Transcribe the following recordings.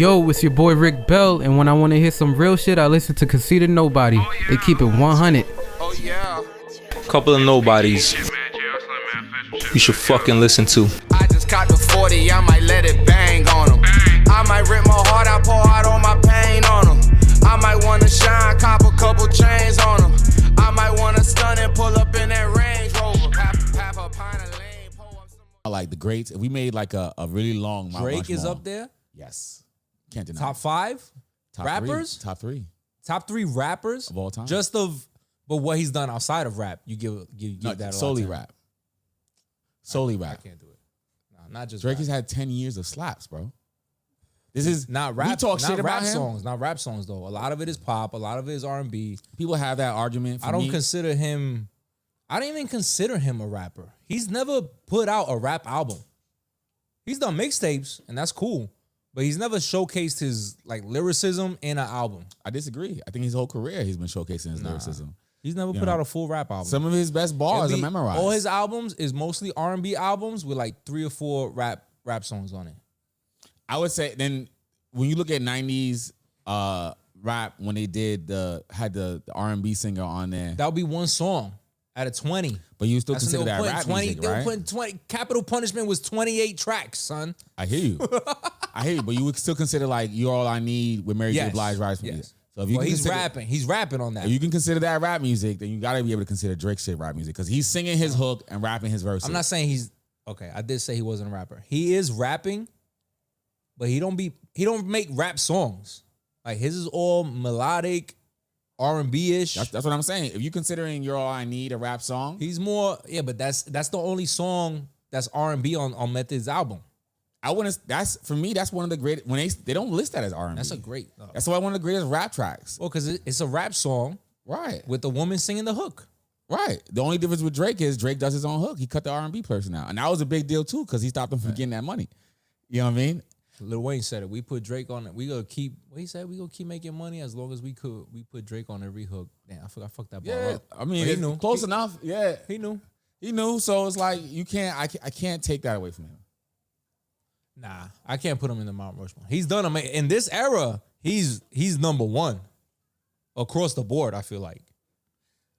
Yo, it's your boy Rick Bell, and when I want to hear some real shit, I listen to Conceitednobodi. They keep it 100. Oh yeah. Couple of nobodies you should fucking listen to. I just caught the 40, I might let it bang on them. I might rip my heart, I pour out all my pain on them. I might wanna shine, cop a couple chains on them. I might wanna stun and pull up in that Range Rover. Half a pint of lean, pour up some. I like the greats. If we made like a really long Mount Drake is Rushmore, up there. Yes, can't deny. Top 5 Top rappers. Top three Top 3 rappers of all time. But what he's done outside of rap, you give no, that solely a lot of time. rap. Solely I rap. can't do it. No, not just Drake rap. has had 10 years of slaps, bro. This is not rap. We talk not shit about rap him. songs. Not rap songs though. A lot of it is pop. A lot of it is R&B. People have that argument. For I don't me, consider him. I don't even consider him a rapper. He's never put out a rap album. He's done mixtapes, and that's cool. But he's never showcased his like lyricism in an album. I disagree. I think his whole career he's been showcasing his lyricism. He's never put out a full rap album. Some of his best bars are memorized. All his albums is mostly R&B albums with like 3 or 4 rap songs on it. I would say then when you look at 90s rap, when they had the R&B singer on there. That would be one song out of 20. But you still That's consider when they that were rap music, They were right? putting 20. Capital Punishment was 28 tracks, son. I hear you. I hear you, but you would still consider like "You're All I Need" with Mary J. Blige rise from you. So if you he's rapping. He's rapping on that. If you can consider that rap music, then you got to be able to consider Drake shit rap music because he's singing his hook and rapping his verses. I'm not saying he's okay. I did say he wasn't a rapper. He is rapping, but he don't make rap songs. Like his is all melodic, R&B-ish. That's what I'm saying. If you considering "You're All I Need" a rap song, He's more but that's the only song that's R&B on Method's album. I wouldn't. That's for me. That's one of the great. When they don't list that as R&B. That's a great. That's why one of the greatest rap tracks. Well, because it's a rap song, Right. with the woman singing the hook. Right. The only difference with Drake is Drake does his own hook. He cut the R&B person out, and that was a big deal too because he stopped them from getting that money. You know what I mean? Lil Wayne said it. We put Drake on it. We gonna keep. What he said? We gonna keep making money as long as we could. We put Drake on every hook. Damn, I fucked that bar up. I mean, But he it's knew. close enough. Yeah, He knew. he knew. So it's like you can't. I can't take that away from him. Nah, I can't put him in the Mount Rushmore. He's done amazing. In this era, he's number one across the board, I feel like.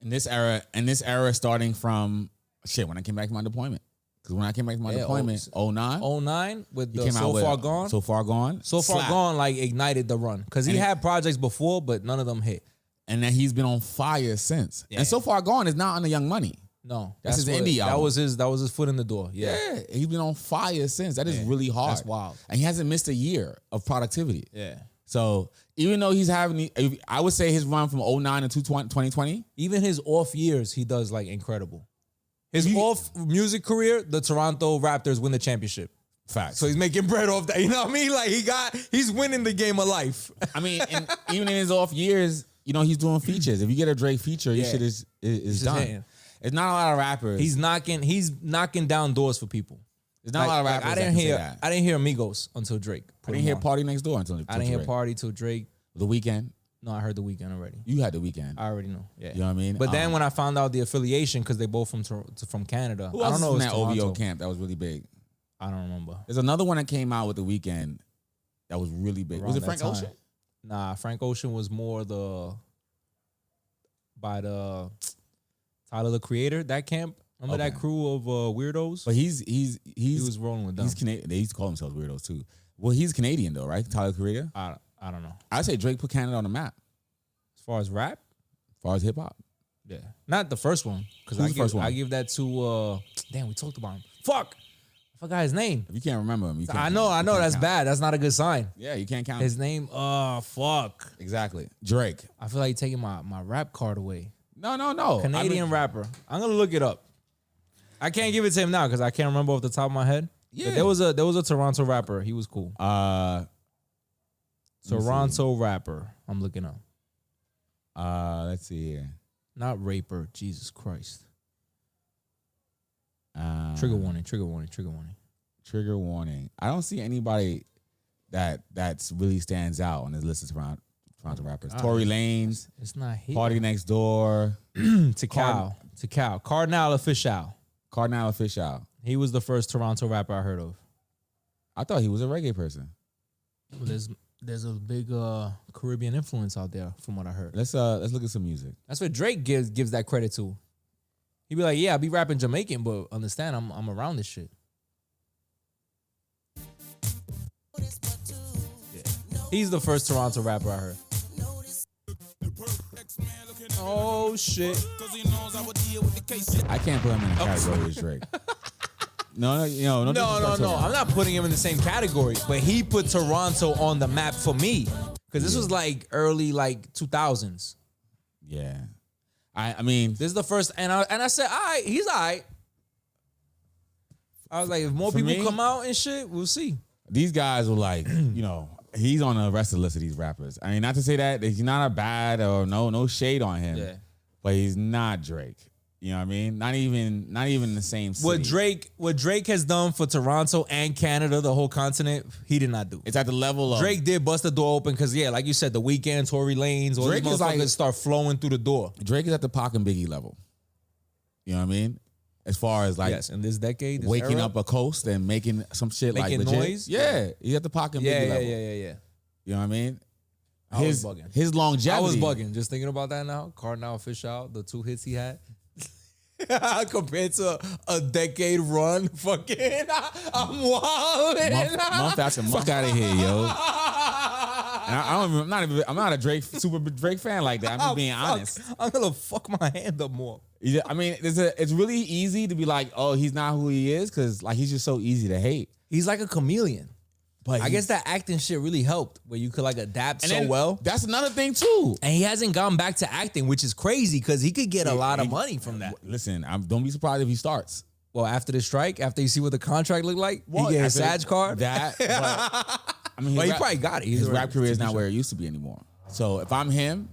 In this era, starting from when I came back from my deployment. Because when I came back from my deployment, 09, 09 with he the came So out with Far Gone. So Far Gone. So Far slap. Gone like ignited the run. Because he had projects before, but none of them hit. And then he's been on fire since. Yeah. And So Far Gone is not on the Young Money. No. That's his what- indie album. That was his foot in the door. Yeah. Yeah, he's been on fire since. That is really hard. That's wild. And he hasn't missed a year of productivity. Yeah. So even though he's having, I would say his run from 09 to 2020. Even his off years, he does like incredible. His off music career, the Toronto Raptors win the championship. Facts. So he's making bread off that. You know what I mean? Like he's winning the game of life. I mean, and even in his off years, he's doing features. If you get a Drake feature, your shit is done. hitting. It's not a lot of rappers. He's knocking down doors for people. There's not a lot of rappers. I didn't hear Amigos until Drake. I didn't hear Party Next Door until I didn't hear Drake. Party till Drake. The Weeknd. No, I heard The Weeknd already. You had The Weeknd. I already know. Yeah. You know what I mean? But then when I found out the affiliation, because they both from Canada. Who I else don't know is if from it's that OVO Toronto. camp that was really big? I don't remember. There's another one that came out with The Weeknd that was really big. Was Around it that Frank time. Ocean? Nah, Frank Ocean was more by the Tyler the Creator, that camp. Remember that crew of weirdos? But he was rolling with them. He's Canadian. They used to call themselves weirdos too. Well, he's Canadian though, right? Tyler Creator. I don't know. I say Drake put Canada on the map As far as rap, as far as hip hop. yeah, not the first one. Because Who's the first one? I give that to. Damn, we talked about him. Fuck, I forgot his name. If you can't remember him, you can't I know. you can't That's count. bad. That's not a good sign. Yeah, you can't count His name. Fuck. exactly. Drake. I feel like you're taking my rap card away. No. Canadian rapper. I'm gonna look it up. I can't give it to him now because I can't remember off the top of my head. Yeah. But there was a Toronto rapper. He was cool. Toronto rapper. I'm looking up. Let's see here. Not raper. Jesus Christ. Trigger warning. Trigger warning. Trigger warning. Trigger warning. I don't see anybody that's really stands out on this list of Toronto rappers. Tory Lanez, It's not here. Party Next Door, Tikal. Cardinal Official. Cardinal Official. He was the first Toronto rapper I heard of. I thought he was a reggae person. Well, There's a big Caribbean influence out there, from what I heard. Let's look at some music. That's what Drake gives that credit to. He be like, yeah, I be rapping Jamaican, but understand, I'm around this shit. Yeah. He's the first Toronto rapper I heard. Oh shit! I can't put him in the category as Drake. No. No. I'm not putting him in the same category, but he put Toronto on the map for me because this was like early 2000s. Yeah, I mean, This is the first, and I said, all right, he's all right. I was like, if more For people me- come out and shit, we'll see. these guys were like, he's on the rest of the list of these rappers. I mean, not to say that he's not a bad or no shade on him. Yeah. But he's not Drake. You know what I mean? Not even in the same city. What Drake has done for Toronto and Canada, the whole continent, he did not do. It's at the level of Drake did bust the door open because, yeah, like you said, the Weeknd, Tory Lanez, all Drake these is motherfuckers like- start flowing through the door. Drake is at the Pac and Biggie level. You know what I mean? As far as like Yes, in this decade, this waking era. up a coast and making some shit Making like legit. noise? Yeah, he's at the Pac and Biggie level. Yeah. You know what I mean? I was bugging. His longevity. I was bugging just thinking about that now. Cardinal Fish Out, the 2 hits he had. Compared to a decade run, fucking, I'm wild. month after month. Fuck out of here, yo. And I'm not a super Drake fan like that. I'm just being honest. I'm gonna fuck my hand up more. Yeah, I mean, it's really easy to be like, oh, he's not who he is, because like he's just so easy to hate. He's like a chameleon. But I guess that acting shit really helped, where you could like adapt so then well. That's another thing too. And he hasn't gone back to acting, which is crazy because he could get a lot of money from that. Listen, don't be surprised if he starts. Well, after the strike, after you see what the contract looked like, Well, he get his after Sag card. That, but, I mean, But he probably got it. He's His already- rap career is not where it used to be anymore. So if I'm him,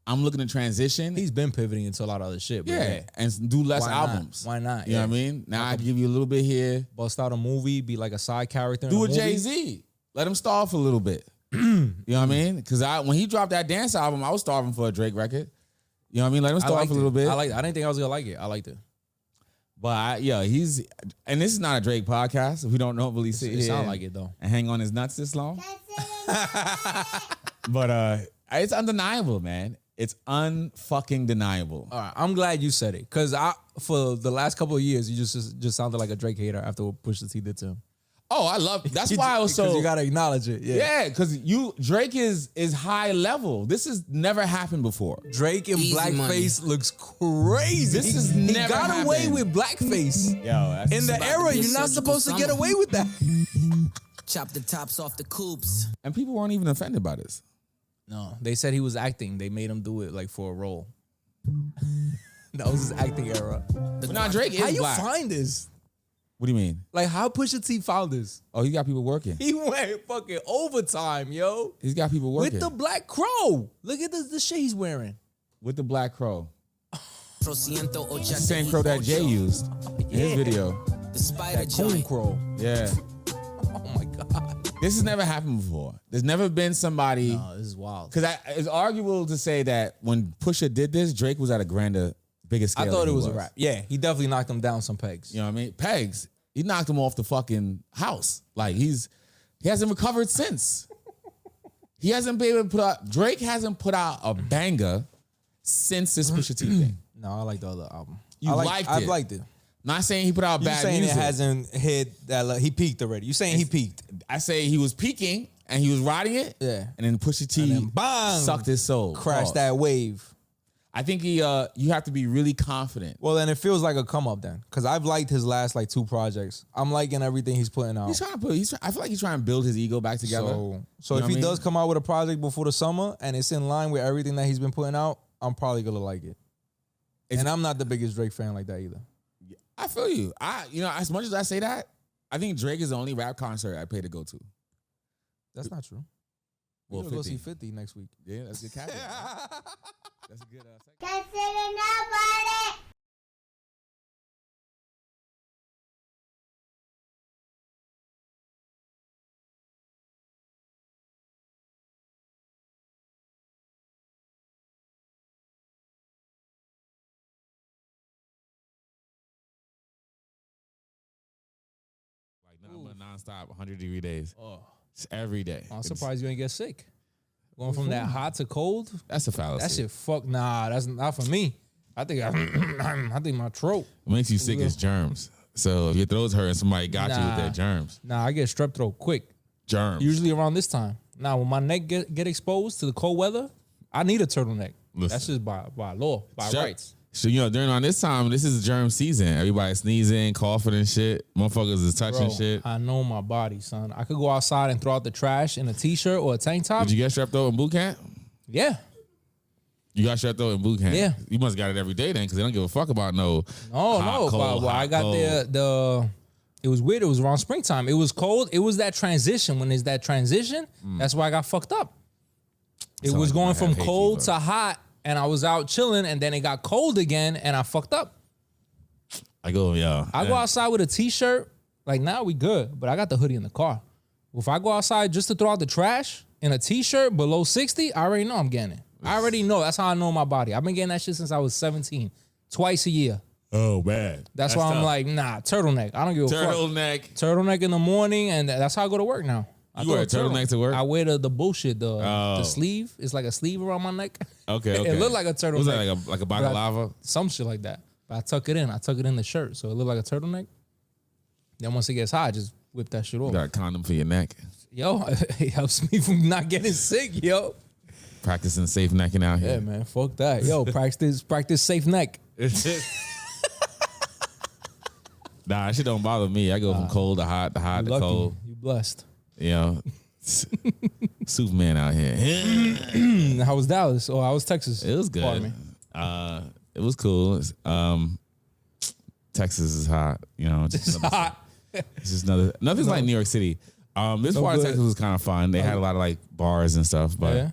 I'm looking to transition. He's been pivoting into a lot of other shit. But yeah, and do less Why not? albums. Why not? You know Yeah. what I mean? Now I give you a little bit here. Bust out a movie, be like a side character. Do in a a movie. Jay-Z. Let him starve for a little bit. You know what I mean? Because when he dropped that dance album, I was starving for a Drake record. You know what I mean? Let him starve for a little bit. I didn't think I was gonna like it. I liked it. But he's, and this is not a Drake podcast. We don't normally sit It here sound like it though. and hang on his nuts this long. But it's undeniable, man. It's unfucking deniable. All right, I'm glad you said it because for the last couple of years you just sounded like a Drake hater after what Pusha T did to him. Oh, I love. That's why I was so. You gotta acknowledge it. Yeah, because Drake is high level. This has never happened before. Drake in Easy blackface looks crazy. This has he never got away happened. with blackface. Yo, that's In the about to era, be a you're not surgical supposed to get summer. away with that. Chop the tops off the coupes. and people weren't even offended by this. No, they said he was acting. They made him do it like for a role. That was his acting era. But now Drake is How you black. find this? What do you mean? Like how Pusha T found this? Oh, he got people working. He went fucking overtime, yo. He's got people working With the Black Crow. Look at the shit he's wearing. with the Black Crow. Prosiento Same crow that Jay used in his video. The spider That coon joint. crow. Yeah, Oh my God. this has never happened before. There's never been somebody. Oh, this is wild. Because it's arguable to say that when Pusha did this, Drake was at a bigger scale. I thought than it he was a rap. Yeah, he definitely knocked him down some pegs. You know what I mean? Pegs. He knocked him off the fucking house. Like he hasn't recovered since. He hasn't been able to put out. Drake hasn't put out a banger since this Pusha T thing. No, I like the other album. You I liked I've it. liked it. Not saying he put out You bad saying music. it hasn't hit that? He peaked already. You saying he peaked? I say he was peaking and he was riding it. Yeah. And then Pusha T And then bang! sucked his soul. Crashed Pause. that wave. I think you have to be really confident. Well, then it feels like a come up then, because I've liked his last like 2 projects. I'm liking everything he's putting out. He's trying to I feel like he's trying to build his ego back together. So You know if what I he mean? does come out with a project before the summer and it's in line with everything that he's been putting out, I'm probably gonna like it. And I'm not the biggest Drake fan like that either. I feel you. As much as I say that, I think Drake is the only rap concert I pay to go to. That's not true. Well, We're gonna go 50. see 50 next week. Yeah, that's a good caveat. That's a good segment. Consider nobody. Like nonstop 100-degree days. Oh, It's every day. I'm surprised you ain't get sick. Going from that hot to cold. That's a fallacy. That shit, fuck, nah, that's not for me. I think I think my throat. What makes you sick is germs. So if your throat's hurting, somebody got you with their germs. Nah, I get strep throat quick. Germs. Usually around this time. Now, when my neck get exposed to the cold weather, I need a turtleneck. Listen. That's just by law, by rights. So, during on this time, this is germ season. Everybody sneezing, coughing and shit. Motherfuckers is touching shit. I know my body, son. I could go outside and throw out the trash in a t-shirt or a tank top. Did you get strep throat in boot camp? Yeah. You got strep throat in boot camp? Yeah. You must got it every day then, because they don't give a fuck about no No. cold, I got cold. it was weird. It was around springtime. It was cold. It was that transition. When there's that transition, that's why I got fucked up. It Sound was like going you from might have hay cold fever. to hot, and I was out chilling, and then it got cold again, and I fucked up. I go outside with a t-shirt, like now we good, but I got the hoodie in the car. If I go outside just to throw out the trash in a t-shirt below 60, I already know I'm getting it. I already know. That's how I know my body. I've been getting that shit since I was 17, twice a year. Oh, man. That's why I'm tough. like, nah, turtleneck. I don't give a fuck. Turtleneck in the morning, and that's how I go to work now. You wear a turtleneck to work? I wear the bullshit, the sleeve. It's like a sleeve around my neck. Okay. It looked like a turtleneck. Was that like a baklava? Some shit like that. But I tuck it in. I tuck it in the shirt, so it looked like a turtleneck. Then once it gets hot, I just whip that shit off. You got a condom for your neck. Yo, it helps me from not getting sick, yo. Practicing safe necking out here. Yeah, man, fuck that. Yo, practice safe neck. Nah, that shit don't bother me. I go from cold to hot to hot to Lucky. cold. You blessed. You know, Superman out here. How was Dallas? Oh, how was Texas? It was Pardon good. me. It was cool. Texas is hot. You know, It's hot. It's just nothing's like New York City. This No part of good. Texas was kind of fun. They had a lot of like bars and stuff. But Yeah.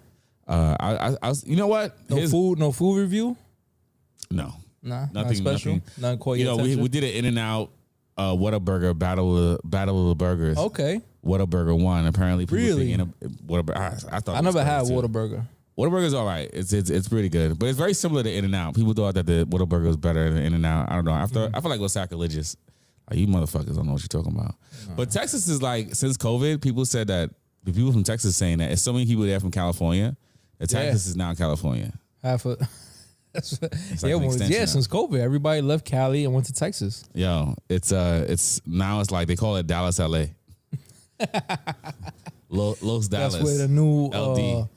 I was, you know what? No food review? No, Nah, nothing. not special. Nothing. Nothing caught You your know, attention? we did an In-N-Out Whataburger battle of the burgers. Okay. Whataburger won. Apparently, people Really? think Whataburger. I thought I it was never had crazy, too. Whataburger. Whataburger's all right. It's pretty good, but it's very similar to In-N-Out. People thought that the Whataburger was better than In-N-Out. I don't know. After I feel like it was sacrilegious. Like, you motherfuckers don't know what you're talking about. But Texas is like, since COVID, people said that the people from Texas saying that it's so many people there from California that Texas is now California. Half a. That's like an extension now. since COVID, everybody left Cali and went to Texas. Yo, it's now it's like they call it Dallas, LA. Los Dallas. That's where the new LD.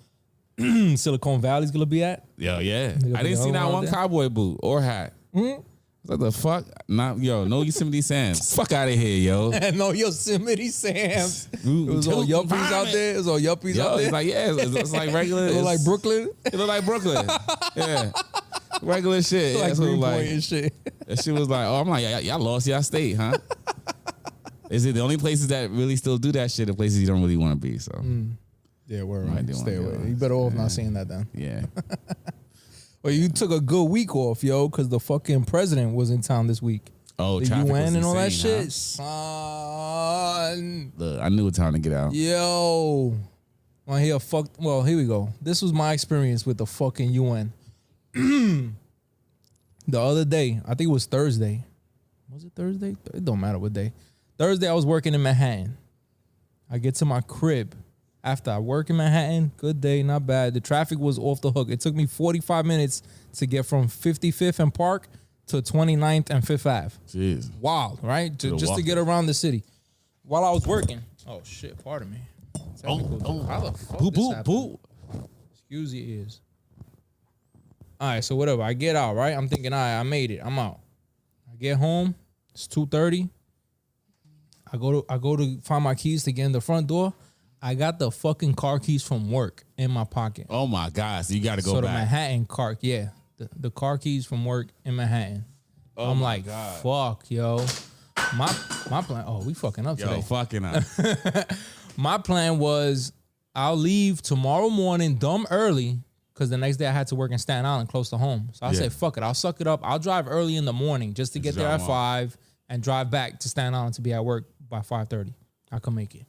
Silicon Valley's gonna be at. Yo, yeah. Nigga I be didn't see all not around one there. cowboy boot or hat. What the fuck? No Yosemite Sands. Fuck out of here, yo. No Yosemite Sam's. It was all Environment. yuppies out there. It was all yuppies Yo, out there. it's like, yeah, it's like regular. It look like Brooklyn. It look like Brooklyn. Yeah. Regular shit. Like That's what it was Greenpoint like. and shit. That shit was like, oh, I'm like, y'all lost y'all state, huh? Is it the only places that really still do that shit? The places you don't really want to be. So Yeah, we're Might right. do Stay one, away. yeah. You better off not saying that then. yeah. Well, you took a good week off, yo, because the fucking president was in town this week. Oh, The traffic UN was and all that insane, shit. Son. Look, I knew it time to get out. Yo. Well, here we go. This was my experience with the fucking UN. The other day, I think it was Thursday. Was it Thursday? It don't matter what day. Thursday, I was working in Manhattan. I get to my crib after I work in Manhattan. Good day, not bad. The traffic was off the hook. It took me 45 minutes to get from 55th and Park to 29th and 5th Ave. Jeez. Wild, right? Could've Just to walked get it. around the city. While I was working. Oh, shit. Pardon me. How the fuck Boo, this boo, happened? boo. Excuse your ears. All right, so whatever. I get out, right? I'm thinking, all right, I made it. I'm out. I get home. It's 2:30. I go to find my keys to get in the front door. I got the fucking car keys from work in my pocket. Oh my God. So you got to go So the back. Manhattan car, yeah. The car keys from work in Manhattan. I'm my like, God. fuck, yo. My plan, oh, we fucking up Yo, today. fucking up. My plan was I'll leave tomorrow morning dumb early because the next day I had to work in Staten Island close to home. So I Yeah. said, fuck it. I'll suck it up. I'll drive early in the morning just to get there at drive 5 and drive back to Staten Island to be at work by 5:30. I can make it.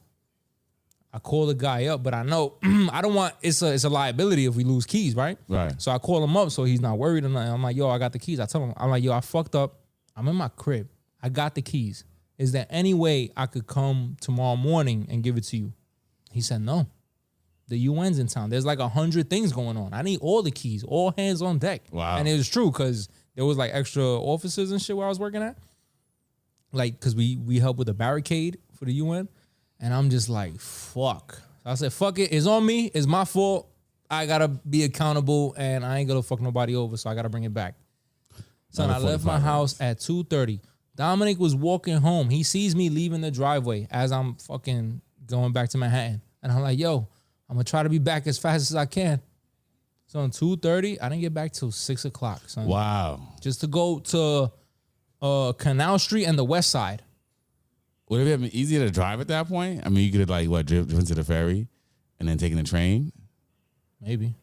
I call the guy up, but I know I don't want it's a liability if we lose keys, right? Right. So I call him up so he's not worried or nothing. I'm like, yo, I got the keys. I tell him, I'm like, yo, I fucked up. I'm in my crib. I got the keys. Is there any way I could come tomorrow morning and give it to you? He said, no. The UN's in town. There's like 100 things going on. I need all the keys, all hands on deck. Wow. And it was true because there was like extra offices and shit where I was working at. Like, because we helped with a barricade for the UN. And I'm just like, fuck. So I said, fuck it. It's on me. It's my fault. I got to be accountable and I ain't going to fuck nobody over. So I got to bring it back. Son, I left my house at 2:30. Dominic was walking home. He sees me leaving the driveway as I'm fucking going back to Manhattan. And I'm like, yo, I'm going to try to be back as fast as I can. So on 2:30, I didn't get back till 6 o'clock, son. Wow. Just to go to Canal Street and the West Side. Would it have been easier to drive at that point? I mean, you could have like driven to the ferry and then taken the train. Maybe.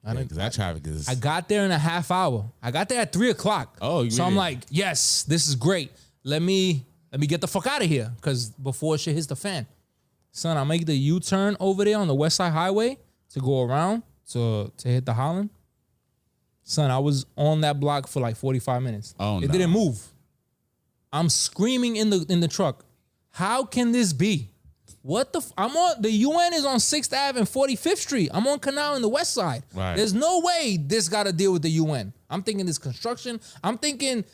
Because that traffic is. I got there in a half hour. I got there at 3 o'clock. Oh, you so made I'm it. like, yes, this is great. Let me get the fuck out of here. Because before shit hits the fan. Son, I make the U-turn over there on the West Side Highway to go around to hit the Holland. Son, I was on that block for like 45 minutes. Oh, It no. didn't move. I'm screaming in the truck. How can this be? What I'm on, the UN is on 6th Ave and 45th Street. I'm on Canal in the West Side. Right. There's no way this got to deal with the UN. I'm thinking this construction. I'm thinking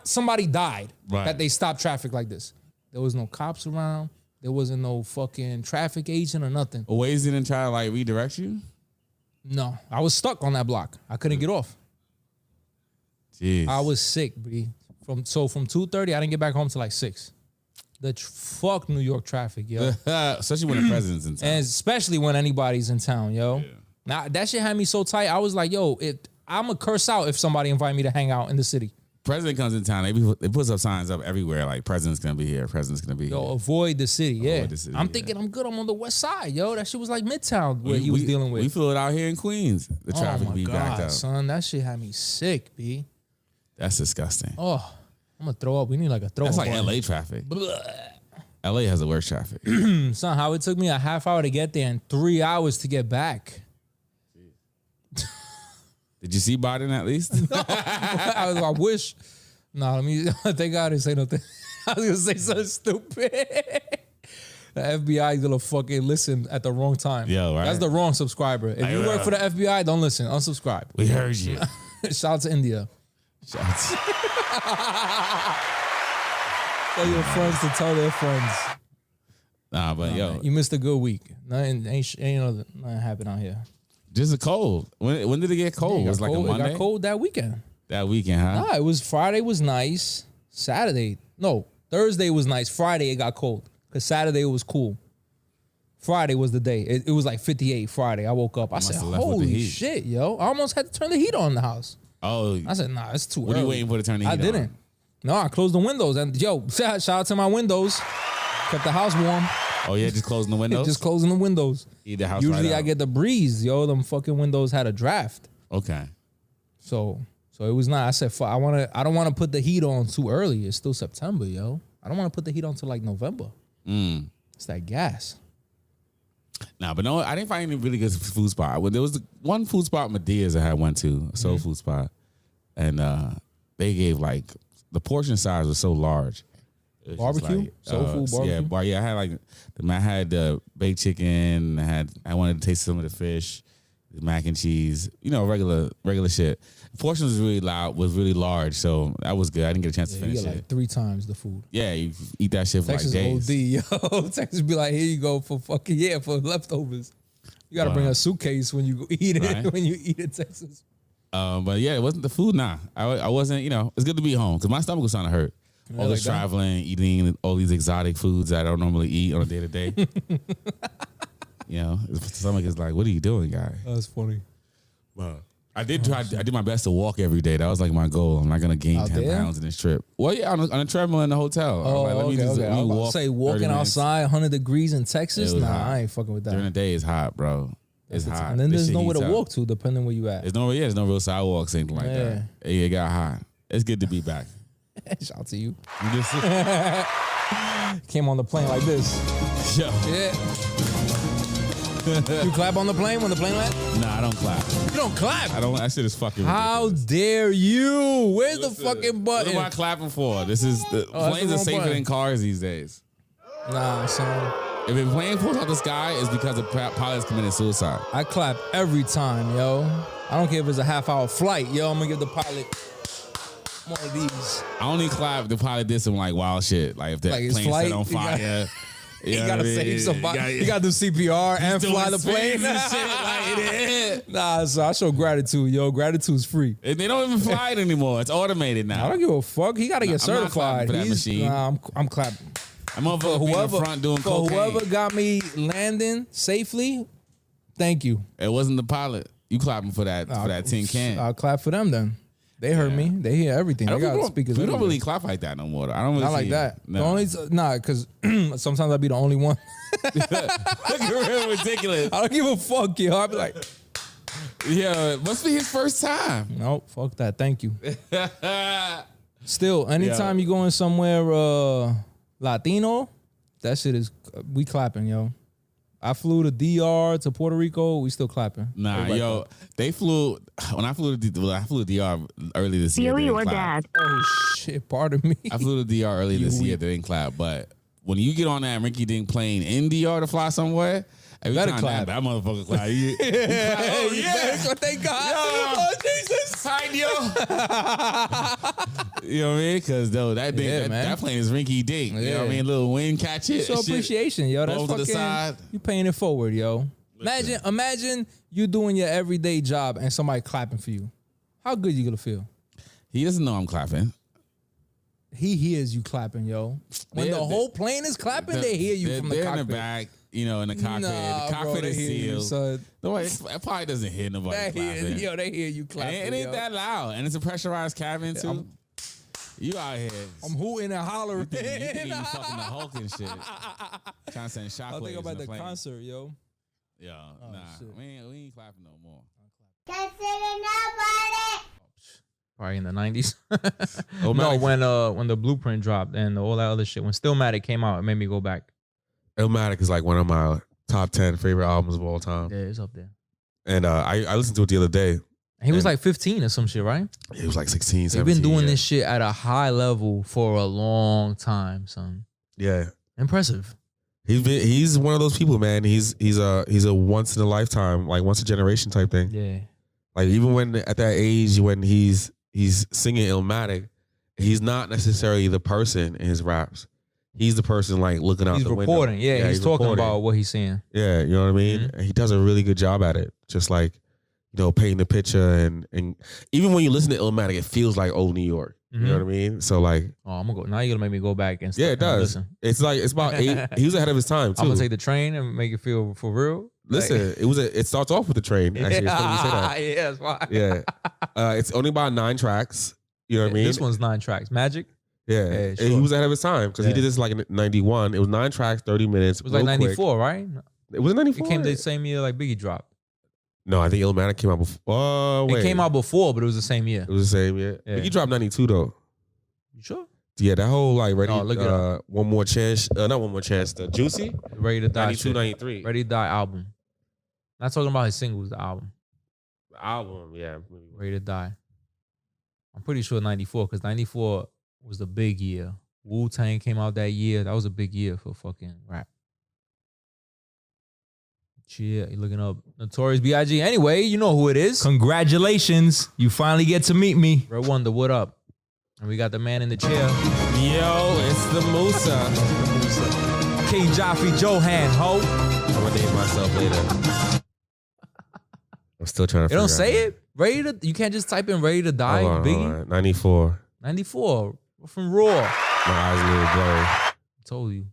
somebody died Right. that they stopped traffic like this. There was no cops around. There wasn't no fucking traffic agent or nothing. Waze didn't try to like redirect you? No, I was stuck on that block. I couldn't get off. Jeez. I was sick, B. From 2:30, I didn't get back home till like 6. Fuck New York traffic, yo. Especially when the president's in town. And especially when anybody's in town, yo. Yeah. Now that shit had me so tight. I was like, yo, I'm gonna curse out if somebody invite me to hang out in the city. President comes in town, they put up signs up everywhere like president's gonna be here, president's gonna be Yo, here. avoid the city, yeah. Avoid the city, I'm yeah. thinking I'm good. I'm on the West Side, yo. That shit was like Midtown where he was dealing with. We feel it out here in Queens. The traffic oh my be God, backed up. son. That shit had me sick, B. That's disgusting. Oh, I'm gonna throw up. We need like a throw That's up. like button. LA traffic. LA has the worst traffic. Son, how it took me a half hour to get there and 3 hours to get back. Did you see Biden at least? I wish. Nah, let me. Thank God I didn't say nothing. I was gonna say something stupid. The FBI is gonna fucking listen at the wrong time. Yeah, right. That's the wrong subscriber. If you work for the FBI, don't listen. Unsubscribe. We heard you. Shout out to India. Shots. Tell your friends to tell their friends. Nah, but yo, You missed a good week. Nothing happened out here. just a cold. When did it get cold? It Was it like a Monday? It got cold that weekend. That weekend, huh? Nah, it was Friday was nice. Thursday was nice. Friday it got cold because Saturday it was cool. Friday was the day. It was like 58 Friday. I woke up. I said, have left with the holy heat. shit, yo. I almost had to turn the heat on in the house. Oh, I said, nah, it's too what are early. you waiting for to turn the heat I didn't. on? No, I closed the windows. And yo, shout out to my windows. Kept the house warm. Oh yeah, just closing the windows. Just closing the windows. Heat the house Usually right I out. get the breeze, yo. Them fucking windows had a draft. Okay. So it was not. I said, fuck, I don't want to put the heat on too early. It's still September, yo. I don't want to put the heat on till like November. It's that gas. Nah, but no, I didn't find any really good food spot. When there was the one food spot, Medea's I had went to, a soul food spot, and they gave like the portion size was so large. It was just Barbecue? Soul food barbecue? Yeah, I had like I had the baked chicken. I wanted to taste some of the fish, the mac and cheese. You know, regular shit. The portion was really loud, was really large, so that was good. I didn't get a chance to You finish get it. like 3 times the food. Yeah, you eat that shit for Texas like days. OD, yo. Texas be like, here you go for fucking for leftovers. You gotta bring a suitcase when you go eat it. Right. When you eat it, Texas. But yeah, it wasn't the food. Nah, I wasn't. You know, it's good to be home because my stomach was starting to hurt. All like this that? traveling, eating all these exotic foods that I don't normally eat on a day to day. You know, the stomach is like, what are you doing, guy? That's funny. Well, I did try. I did my best to walk every day. That was like my goal. I'm not gonna gain Out 10 there? pounds in this trip. Well, yeah, on a treadmill in the hotel. Oh, Let me okay. let I me was about to walk say 30 walking minutes. outside 100 degrees in Texas. It was Nah, hot. I ain't fucking with that. During the day, it's hot, bro. It's hot. And then This there's shit nowhere to heats up. walk to, depending where you at. There's no real sidewalks, anything like that. It got hot. It's good to be back. Shout out to you. You just- Came on the plane like this. Yo. Yeah. You clap on the plane when the plane lands? Nah, I don't clap. You don't clap. I don't. That shit is fucking How ridiculous. dare you? Where's the fucking What button? am I clapping for? This is the that's planes the are wrong safer button. than cars these days. Nah, son. If a plane falls out the sky, it's because the pilot's committed suicide. I clap every time, yo. I don't care if it's a half-hour flight, yo. I'm gonna give the pilot one of these. I only clap if the pilot did some like wild shit. Like if the Like his plane flight, set on fire. You gotta save somebody. You gotta do CPR and fly the plane. And shit, like, Nah, so I show gratitude, yo. Gratitude's free. and they don't even fly it anymore. It's automated I now. don't give a fuck. He gotta get I'm not clapping certified. for that machine. Nah, I'm clapping. I'm over in the front doing cocaine. Whoever got me landing safely, thank you. It wasn't the pilot. You clapping for that tin can. I'll clap for them then. They heard me. They hear everything. They got speakers. We don't everywhere. really clap like that no more. Though. I don't really Not like see that. No. The only because sometimes I'll be the only one. Real ridiculous. I don't give a fuck, yo. I'll be like, Yeah, it must be his first time. nope, fuck that. Thank you. Still, anytime you going somewhere Latino, that shit is we clapping, yo. I flew to DR to Puerto Rico. We still clapping. Nah, Everybody yo, clap. they flew when I flew to DR early this year. Feel they your didn't clap. dad. Oh shit, pardon me. I flew to DR early this year. They didn't clap, but when you get on that rinky dink plane in DR to fly somewhere, every Better time clap. that motherfucker clap. You clap. Oh yeah, Thank God. Yo. Oh Jesus. Hi, yo. You know what I mean? Because though that thing, Yeah, man. that plane is rinky dink. You know what I Yeah. mean? Little wind catch it. Show shit. appreciation, yo. That's Balls to the fucking. side. You paying it forward, yo. Imagine you doing your everyday job and somebody clapping for you. How good you gonna feel? He doesn't know I'm clapping. He hears you clapping, yo. When They're- the whole plane is clapping, they hear you from the they're cockpit. in the back, you know, in the cockpit. Nah, the cockpit bro, they is hear you, sealed. son. No, it probably doesn't hear nobody clapping. They hear you clapping. It ain't yo. that loud, and it's a pressurized cabin too. You out here. I'm hooting and hollering. You think you fucking the Hulk and shit. Trying to send shockwaves. I think about in the plane. concert, yo. Yo, nah, shit. we ain't clapping no more. Consider nobody. Probably in the 90s. Oh, No, when the Blueprint dropped and all that other shit. When Stillmatic came out, it made me go back. Illmatic is like one of my top 10 favorite albums of all time. Yeah, it's up there. And I listened to it the other day. He was And- like 15 or some shit, right? It was like 16, They've 17. been doing yeah. this shit at a high level for a long time, son. Yeah. Impressive. He's one of those people, man. He's a once in a lifetime, like once a generation type thing. Yeah. Like even when at that age when he's singing Illmatic, he's not necessarily the person in his raps. He's the person like looking out He's the reporting. window. Yeah, he's talking reporting. about what he's seeing. Yeah, you know what I mean? Mhm. And he does a really good job at it. Just like, you know, painting the picture and even when you listen to Illmatic, it feels like old New York. You know what I mean? So like, Oh, I'm gonna go. Now you're gonna make me go back and yeah, it does. Listen. It's like it's about 8. He was ahead of his time too. I'm gonna take the train and make it feel for real. Listen, it starts off with the train. Actually, it's funny you say that. Yeah, that's why. Yeah, it's only about 9 tracks. You know what I mean? This one's 9 tracks. Magic. Yeah, Yeah, and he sure. was ahead of his time because he Yeah. did this like in '91. It was 9 tracks, 30 minutes. It was like 94, right? It was It 94. came the same year like Biggie dropped. No, I think Illmatic came out before. Oh wait, It came out before, but it was the same year. It was the same. Yeah, Yeah. Biggie dropped '92 though. You sure? Yeah, that whole like ready. No, look it up. One more chance. Not one more chance. The Juicy. Ready to Die. 92, shit. 93. Ready to Die album. Not talking about his singles, the album. The album. Yeah. Ready to Die. I'm pretty sure 94, because 94 was the big year. Wu-Tang came out that year. That was a big year for fucking rap. Yeah, you're looking up Notorious B.I.G. Anyway, you know who it is. Congratulations. You finally get to meet me. Red1der, what up? And we got the man in the chair. Yo, it's the Musa. King Joffrey Johan, ho. I'm gonna name myself later. I'm still trying to. They don't figure say out. it. Ready to, you can't just type in Ready to Die, Hold on, Biggie. 94. 94 from Raw. My eyes a little blurry. Told you.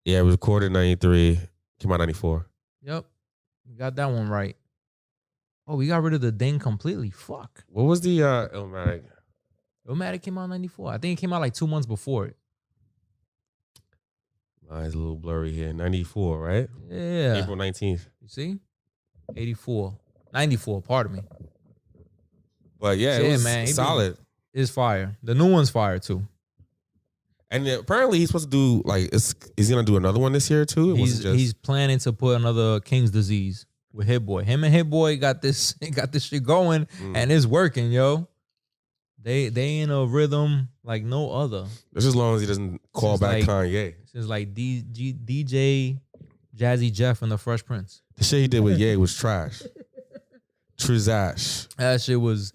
Yeah, it was recorded in 93. Came out 94. Yep. We got that one right. Oh, we got rid of the ding completely. Fuck. What was the Illmatic? Illmatic came out in 94. I think it came out like 2 months before it. My eyes a little blurry here. 94, right? Yeah. April 19th. You see? 84. 94, pardon me. But yeah, Yeah, it was man, he solid. It's fire. The new one's fire too. And apparently he's supposed to do like is he gonna do another one this year too? It wasn't just- He's planning to put another King's Disease with Hit Boy. Him and Hit Boy got this shit going and it's working, yo. They in a rhythm like no other. Just as long as he doesn't call Since back like- Kanye. It's like DJ Jazzy Jeff and the Fresh Prince. The shit he did with Ye was trash. Trash. That shit was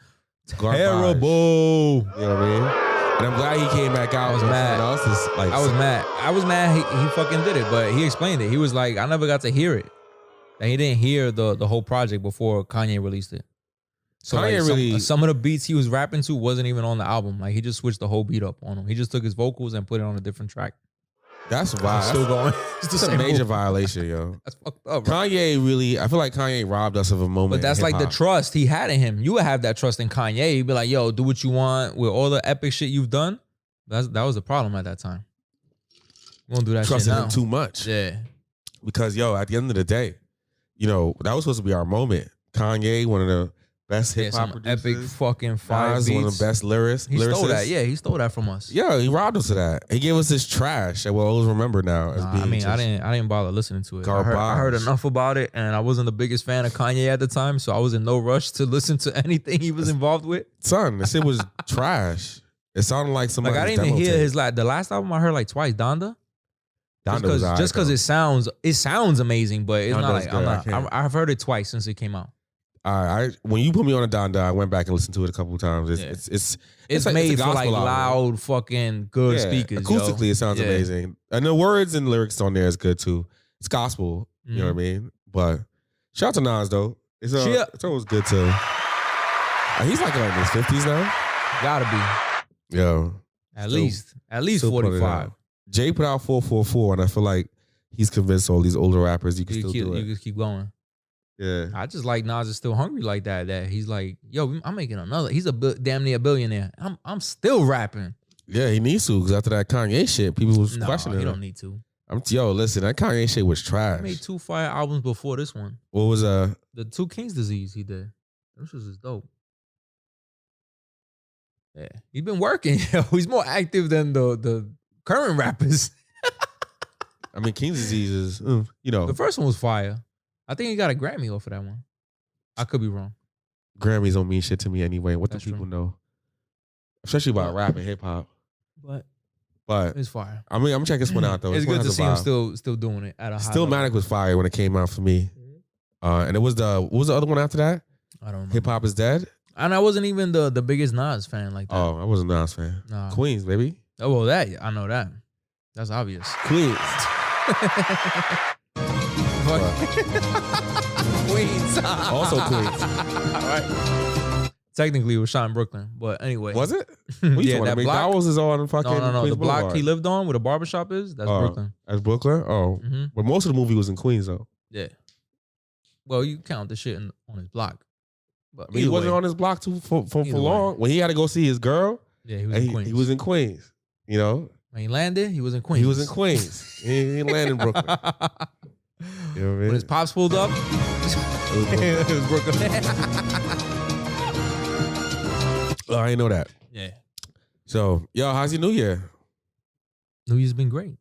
Garbage. terrible. You know what I mean? And I'm glad he came back out. I was mad. I I was mad he fucking did it, but he explained it. He was like, I never got to hear it. Like, he didn't hear the whole project before Kanye released it. So Kanye like, really- some of the beats he was rapping to wasn't even on the album. Like, he just switched the whole beat up on him. He just took his vocals and put it on a different track. That's wild. Still going. It's the That's a same major move. violation, yo. That's fucked up, bro. Kanye really, I feel like Kanye robbed us of a moment. But that's in like the hip-hop. trust he had in him. You would have that trust in Kanye. You'd be like, yo, do what you want with all the epic shit you've done. That was the problem at that time. We won't do that Trusted shit now. him too much. Yeah. Because, yo, at the end of the day, you know, that was supposed to be our moment. Kanye, one of the best Yeah, hip some hop epic producers. fucking fire Nas, beats. one of the best lyricists. He stole that. Yeah, he stole that from us. Yeah, he robbed us of that. He gave us this trash that we'll always remember now as Nah, being I mean, just I didn't bother listening to it. I heard garbage. enough about it, and I wasn't the biggest fan of Kanye at the time, so I was in no rush to listen to anything he was involved with. Son, this shit was trash. It sounded like somebody. Like, I didn't even hear his the last album I heard like twice, Donda. Just because it sounds amazing, but it's Donda not was like good. I I'm can't. not. I've heard it twice since it came out. When you put me on a Donda, I went back and listened to it a couple of times. Yeah. It's like- made it's a for like gospel album. loud, fucking good speakers. Acoustically, yo. it sounds Yeah. amazing, and the words and lyrics on there is good too. It's gospel, you know what I mean. But shout out to Nas though. It's always good to. He's like in his 50s now. Gotta be Yo, at Still- least still putting it 45. out. Jay put out 444, and I feel like he's convinced all these older rappers you can still do You it. just keep going. Yeah, I just like Nas is still hungry like that. That he's like, yo, I'm making another. He's damn near a billionaire. I'm still rapping. yeah, he needs to because after that Kanye shit, people was No, questioning he him. don't need to. Listen, that Kanye shit was He trash. made 2 fire albums before this one. What was The 2 Kings disease he did. This was just dope. Yeah, he's been working. Yo, he's more active than the current rappers. I mean, King's Disease is, you know, The first one was fire. I think he got a Grammy off of that one. I could be wrong. Grammys don't mean shit to me anyway. What do That's people true. know? Especially about rap and hip hop. But But it's fire. I mean, I'm checking this one out though. It's This one good to has a see him vibe. still doing it at a high Still level. Manic was fire when it came out for me. And it was what was the other one after that? I don't know. Hip Hop is Dead. And I wasn't even the biggest Nas fan like that. Oh, I wasn't a Nas fan. Nah. Queens, baby. Oh, well, that I know that. That's obvious. Queens. Queens. Also Queens. All right. Technically, it was shot in Brooklyn, but anyway. Was it? What you Yeah, talking that about? block. McDowell's is on fucking No. Queens The block Boulevard. he lived on, where the barbershop is, that's Oh, Brooklyn. That's Brooklyn? Oh. hmm But most of the movie was in Queens though. Yeah. Well, you count the shit on his block. But I mean, he either wasn't way, on his block for Either way. long. When he had to go see his girl, Yeah, he was and in Queens. he was in Queens. You know? When he landed, he was in Queens. He was in Queens. he didn't land in Brooklyn. You know what I mean? When his pops pulled up, It was Brooklyn. it was Brooklyn. Oh, I didn't know that. Yeah. So, yo, how's your New Year? New Year's been great.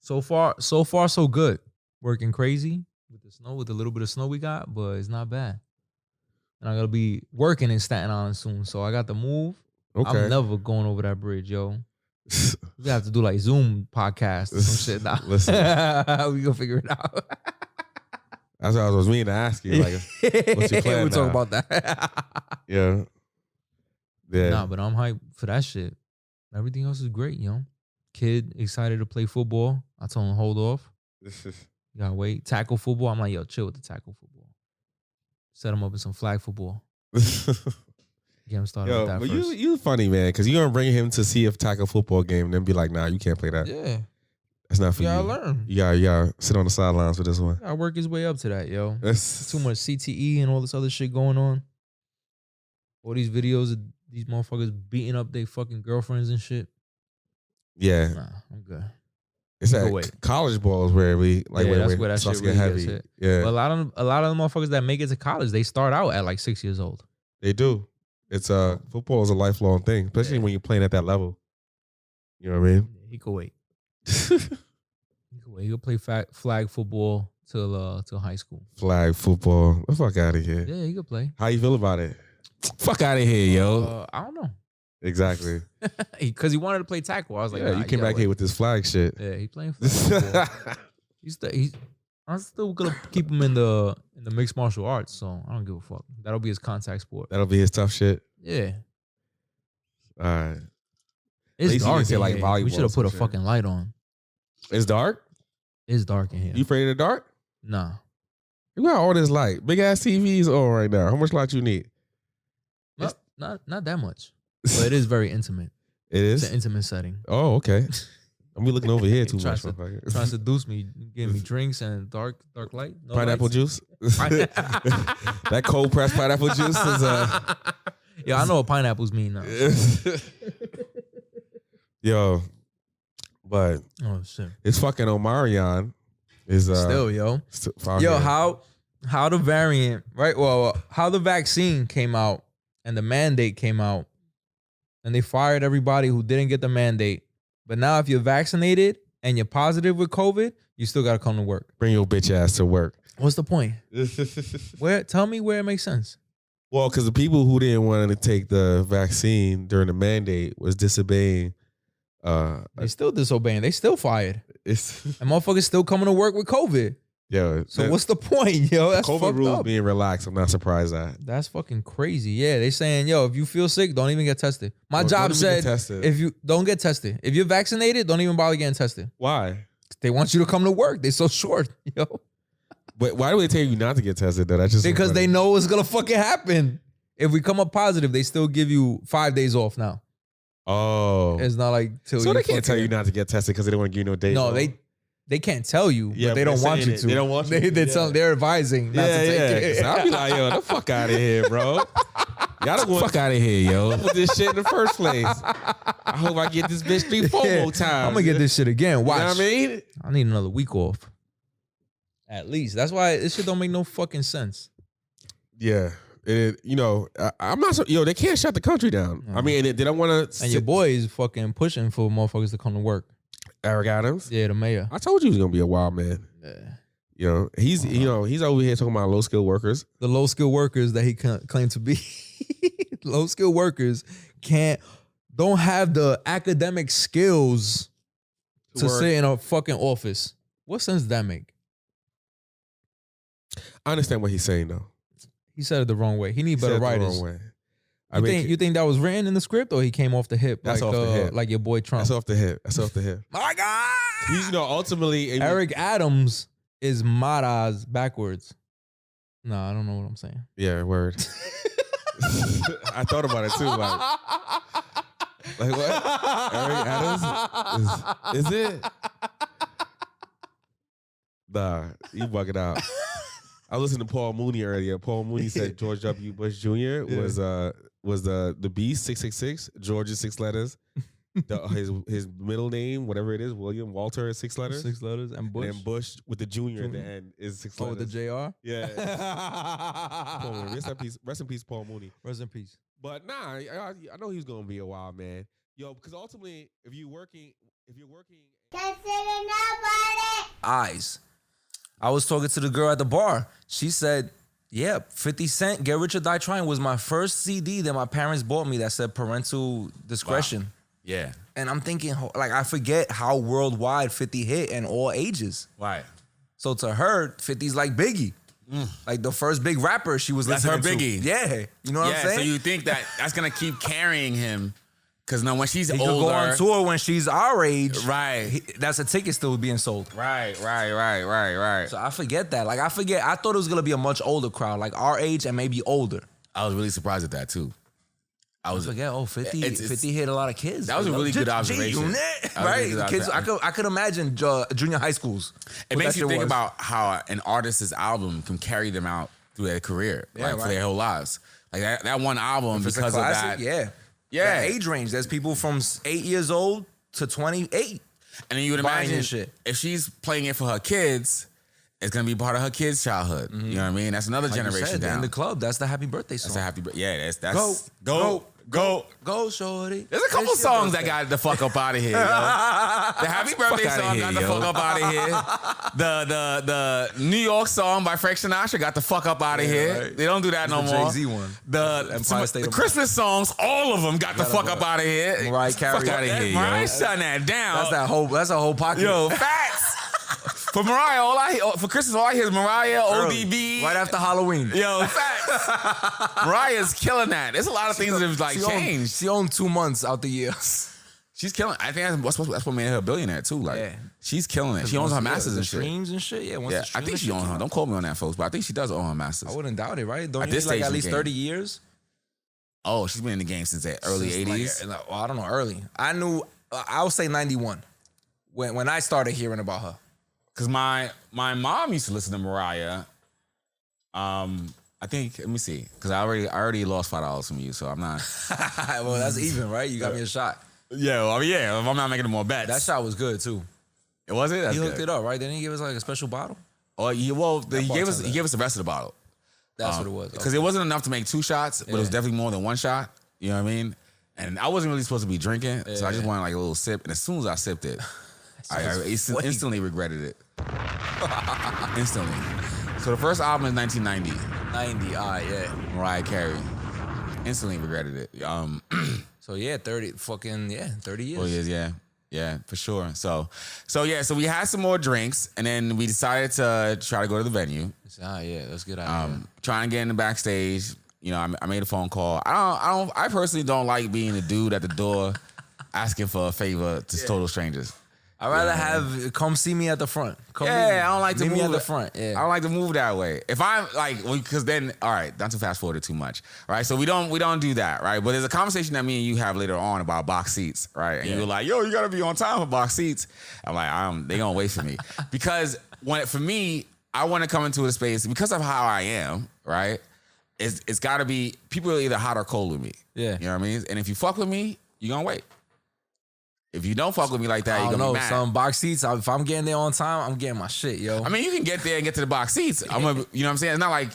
So far, so good. Working crazy with the snow, with the little bit of snow we got, but it's not bad. And I'm gonna be working in Staten Island soon, so I got to move. Okay. I'm never going over that bridge, yo. We have to do like Zoom podcasts or some shit now. Listen. We gonna figure it out. That's what I was meaning to ask you. Like, what's your plan We'll talk now? about that. yeah. Yeah. Nah, but I'm hyped for that shit. Everything else is great, yo. Kid excited to play football. I told him hold off. You gotta wait. Tackle football. I'm like, yo, chill with the tackle football. Set him up in some flag football. Get him started Yo, with that but first. you funny, man, because you're going to bring him to see a tackle football game and then be like, nah, you can't play that. Yeah. That's not for You you. gotta learn. You gotta sit on the sidelines for this one. Gotta work his way up to that, yo. That's Too much CTE and all this other shit going on. All these videos of these motherfuckers beating up their fucking girlfriends and shit. Yeah. Nah, I'm good. It's Go at away. college balls where we like Yeah, that's where that starts shit to get really gets heavy. hit. Yeah, But a lot of the motherfuckers that make it to college, they start out at like 6 years old. they do. It's football is a lifelong thing, especially Yeah. when you're playing at that level. You know what I mean? He could wait. He could wait. He could play flag football till high school. Flag football. The fuck out of here. Yeah, he could play. How you feel about it? Fuck out of here, yo. I don't know. Exactly. Because he wanted to play tackle. I was like, Yeah, nah, you came back here with this flag shit. Yeah, he playing football. I'm still gonna keep him in the mixed martial arts, so I don't give a fuck. That'll be his contact sport. That'll be his tough shit. Yeah. All right. It's least you dark didn't say, in like, here. volleyball We should have put or a some shit. fucking light on. It's dark? It's dark in here. You afraid of the dark? Nah. You got all this light. Big ass TVs on right now. How much light you need? Not that much. But it is very intimate. It It's is? an intimate setting. Oh, okay. I'm be looking over here too Trying much. to- motherfucker. Trying to seduce me, giving me drinks and dark light. No Pineapple lights. juice? That cold pressed pineapple juice is Yeah, I know what pineapples mean now. Yo, but Oh shit. it's fucking Omarion is Still, yo. found Yo, here. how the variant, right? Well, how the vaccine came out and the mandate came out, and they fired everybody who didn't get the mandate. But now, if you're vaccinated and you're positive with COVID, you still gotta come to work. Bring your bitch ass to work. What's the point? Tell me where it makes sense. Well, because the people who didn't want to take the vaccine during the mandate was disobeying. They still disobeying. They still fired. It's And motherfuckers still coming to work with COVID. yo. So what's the point, yo? That's COVID fucked rules up. being relaxed? I'm not surprised at. That's fucking crazy. Yeah, they saying, yo, if you feel sick, don't even get tested. My Don't job even get said, tested. if you don't get tested, if you're vaccinated, don't even bother getting tested. Why? They want you to come to work. They so short, yo. But why do they tell you not to get tested? Though that's just so Because funny. they know it's gonna fucking happen. If we come up positive, they still give you 5 days off now. Oh, It's not like till so you they can't tell fucking- you not to get tested because they don't want to give you no days. No, off. they can't tell you, Yeah, but they but don't they're want you saying to. it. They don't want you to, yeah. They're advising not to take it. So I'll be like, yo, the fuck out of here, bro. Y'all don't fuck out of here, yo. Put this shit in the first place. I hope I get this bitch 3-4 more times. I'm gonna get this shit again. Watch. You know what I mean? I need another week off. At least. That's why this shit don't make no fucking sense. Yeah. I'm not so. Yo, they can't shut the country down. I mean, they don't want to. And your boy is fucking pushing for motherfuckers to come to work. Eric Adams. Yeah, the mayor. I told you he was gonna be a wild man. Yeah. You know, he's over here talking about low skilled workers. The low skilled workers that he claimed to be. Low skilled workers don't have the academic skills to work. sit in a fucking office. What sense does that make? I understand what he's saying though. He said it the wrong way. He need He said better it the writers. wrong way. You think that was written in the script or he came off the hip? That's like, off the hip. Like your boy Trump. That's off the hip. That's off the hip. My God. He's, ultimately Eric Adams is Maraz backwards. No, I don't know what I'm saying. Yeah, word. I thought about it too. Like what? Eric Adams? Is it? Nah, you bug it out. I listened to Paul Mooney earlier. Paul Mooney said George W. Bush Jr. was the beast 666. George is 6 letters. His middle name, whatever it is, William Walter is 6 letters. 6 letters and Bush. And then Bush with the junior at the end is 6 Oh, letters. with the JR? Yeah. Paul Mooney. Rest in peace, Paul Mooney. Rest in peace. But nah, I know he's gonna be a wild man. Yo, because ultimately, if you're working eyes. I was talking to the girl at the bar. She said, yeah, 50 Cent, Get Rich or Die Trying was my first CD that my parents bought me that said parental discretion. Wow. Yeah. And I'm thinking, like, I forget how worldwide 50 hit and all ages. Right. So to her, 50's like Biggie. Like the first big rapper she was That's listening her to. Biggie. Yeah. You know what I'm saying? So you think that's going to keep carrying him. Because when she's he older. could go on tour when she's our age. Right. That's a ticket still being sold. Right. So I forget that. Like, I thought it was going to be a much older crowd, like our age and maybe older. I was really surprised at that too. I forget, 50 hit a lot of kids. That was a really good observation. G-Unit, right? The kids, I could imagine junior high schools. It makes you think about how an artist's album can carry them out through their career, for their whole lives. Like that one album, because of that. Yeah. That age range. There's people from 8 years old to 28. And then you would buying imagine his shit. if she's playing it for her kids, it's gonna be part of her kids' childhood. You know what I mean? That's another Like you generation said, down. In the club, that's the happy birthday song. That's a happy birthday. Yeah, that's Go. Go, shorty. There's a couple songs that got the fuck up out of here, yo. The Happy Birthday Fuck outta song here, got the yo. fuck up out of here. The New York song by Frank Sinatra got the fuck up out of here. right. They don't do that no the more. Jay-Z one. The Christmas songs, all of them got the fuck up out of here. Mariah Carey. Fuck out of here, Mariah, yo. Shutting that down. That's a whole pocket. Yo, facts. For Mariah, for Christmas, all I hear is Mariah, Early. ODB. Right after Halloween. Yo, facts. Mariah's killing that. There's a lot of things that have like changed. She owned 2 months out the year. She's killing. I think that's what made her a billionaire too. Like, Yeah. she's killing it. She owns her masters and shit. Streams and shit. Yeah, once Yeah, the I streams think and she shit owns come her. out. Don't quote me on that, folks, but I think she does own her masters. I wouldn't doubt it, right? Don't At you this need like stage at in the least game. 30 years? Oh, she's been in the game since the early Since, like, 80s. well, I don't know, early. I knew. I would say 91 when I started hearing about her. Because my mom used to listen to Mariah. I think, let me see, because I already lost $5 from you, so I'm not. Well, that's even, right? You got me a shot. Yeah, well, I mean, yeah, I'm not making no more bets. That shot was good too. It was it? That's He good. hooked it up, right? Didn't he give us like a special bottle? Oh, he gave us the rest of the bottle. That's what it was. Because it wasn't enough to make 2 shots, but it was Yeah. definitely more than 1 shot. You know what I mean? And I wasn't really supposed to be drinking, so I just Yeah. wanted like a little sip. And as soon as I sipped it, I instantly regretted it. Instantly. So the first album is 1990, 90. Yeah. Mariah Carey. Instantly regretted it. So yeah, 30 years. 4 years, yeah, for sure. So we had some more drinks, and then we decided to try to go to the venue. Yeah, that's a good idea. Try and get in the backstage. You know, I made a phone call. I personally don't like being the dude at the door asking for a favor to total strangers. I'd rather have come see me at the front. Come I don't like to meet move me at the front. I Yeah. don't like to move that way. If I'm like, because then, all right, not to fast forward it too much, right? So we don't do that, right? But there's a conversation that me and you have later on about box seats, right? And you're like, yo, you gotta be on time for box seats. I'm like, they gonna wait for me because for me, I want to come into a space because of how I am, right? It's got to be people are either hot or cold with me. Yeah. You know what I mean? And if you fuck with me, you gonna wait. If you don't fuck with me like that, I you're don't gonna know. be mad. Some box seats. If I'm getting there on time, I'm getting my shit, yo. I mean, you can get there and get to the box seats. You know what I'm saying? It's not like,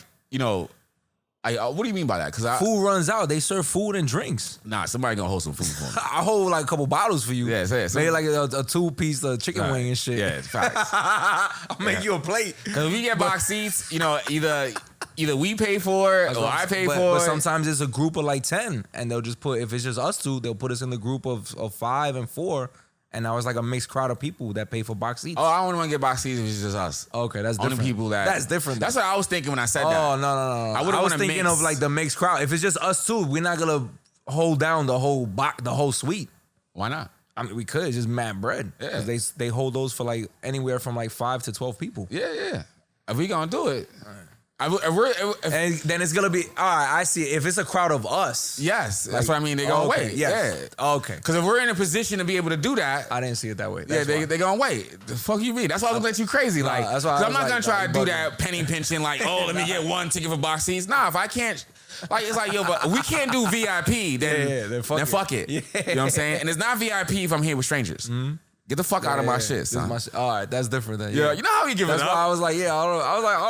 what do you mean by that? Because Food runs out. They serve food and drinks. somebody gonna hold some food for me. I hold like a couple bottles for you. Yeah, Maybe like a 2-piece chicken wing and shit. Yeah, it's facts. I'll make you a plate. Because we get box seats, either we pay for it or I pay for But it. sometimes it's a group of like 10, and they'll just put, if it's just us two, they'll put us in the group of 5 and 4. And now it's like a mixed crowd of people that pay for box seats. Oh, I don't want to get box seats if it's just us. Okay, that's Only different. people That's different. That's what I was thinking when I said that. Oh, no. I I wouldn't was wanna thinking mix. of like the mixed crowd. If it's just us two, we're not gonna hold down the whole suite. Why not? I mean, we could. It's just mad bread. Yeah. 'Cause they hold those for like anywhere from like 5 to 12 people. Yeah. If we gonna do it, And then it's gonna be, all right, I see it. If it's a crowd of us. yes, that's Like, what I mean. They gonna okay, wait. yes. Yeah. Okay. Because if we're in a position to be able to do that, I didn't see it that way. yeah, That's why. they gonna wait. The fuck you mean? That's why I was let you crazy. Nah, Like, that's why I 'cause I'm was not like, gonna try to nah, do you that penny pinching. Like, oh, let me get 1 ticket for box seats. Nah, if I can't, like, it's like, yo, but we can't do VIP. Then then fuck it. You know what I'm saying? And it's not VIP if I'm here with strangers. Get the fuck out of my shit, This is son. my shit. All right, that's different then. Yeah, you know how we give it That's up. why I was like, I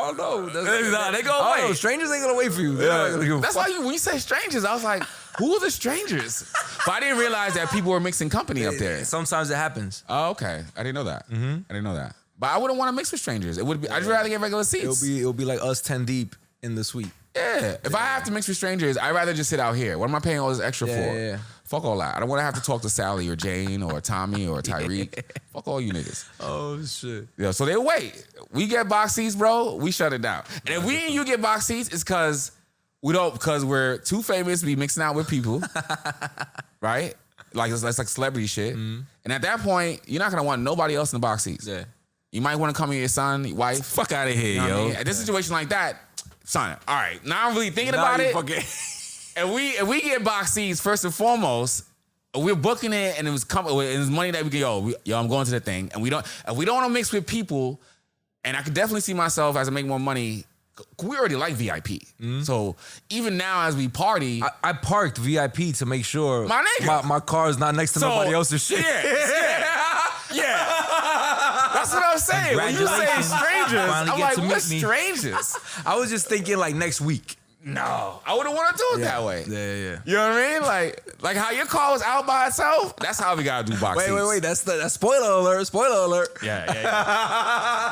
don't know. Nah, they gonna I don't know. wait. Strangers ain't gonna wait for you. They're not gonna give a That's fuck. why when you say strangers, I was like, who are the strangers? But I didn't realize that people were mixing company up there. Sometimes it happens. Oh, okay. I didn't know that. I didn't know that. But I wouldn't want to mix with strangers. It would be. I'd just rather get regular seats. It'll be like us 10 deep in the suite. Yeah. If I have to mix with strangers, I'd rather just sit out here. What am I paying all this extra for? Yeah. Fuck all that. I don't want to have to talk to Sally or Jane or Tommy or Tyreek. Fuck all you niggas. Oh shit. Yeah, so they wait. We get box seats, bro. We shut it down. And if we and you get box seats, it's because we're too famous to be mixing out with people, right? Like it's like celebrity shit. And at that point, you're not gonna want nobody else in the box seats. Yeah. You might want to come with your son, your wife. Fuck out of here, You know what I yo. mean? At this situation like that, son. All right, now I'm really thinking about it. If we get box seats, first and foremost, we're booking it, and it's money that we can I'm going to the thing, and if we don't want to mix with people, and I could definitely see myself as I make more money. We already like VIP, so even now as we party, I parked VIP to make sure My nigga. my car is not next to nobody else's shit. Yeah. That's what I'm saying. When you say Congratulations. strangers, Finally I'm get like, to meet what me. strangers? I was just thinking like next week. No, I wouldn't want to do it that way. Yeah. You know what I mean? Like how your car was out by itself. That's how we gotta do box seats. Wait. That's spoiler alert. Spoiler alert. Yeah.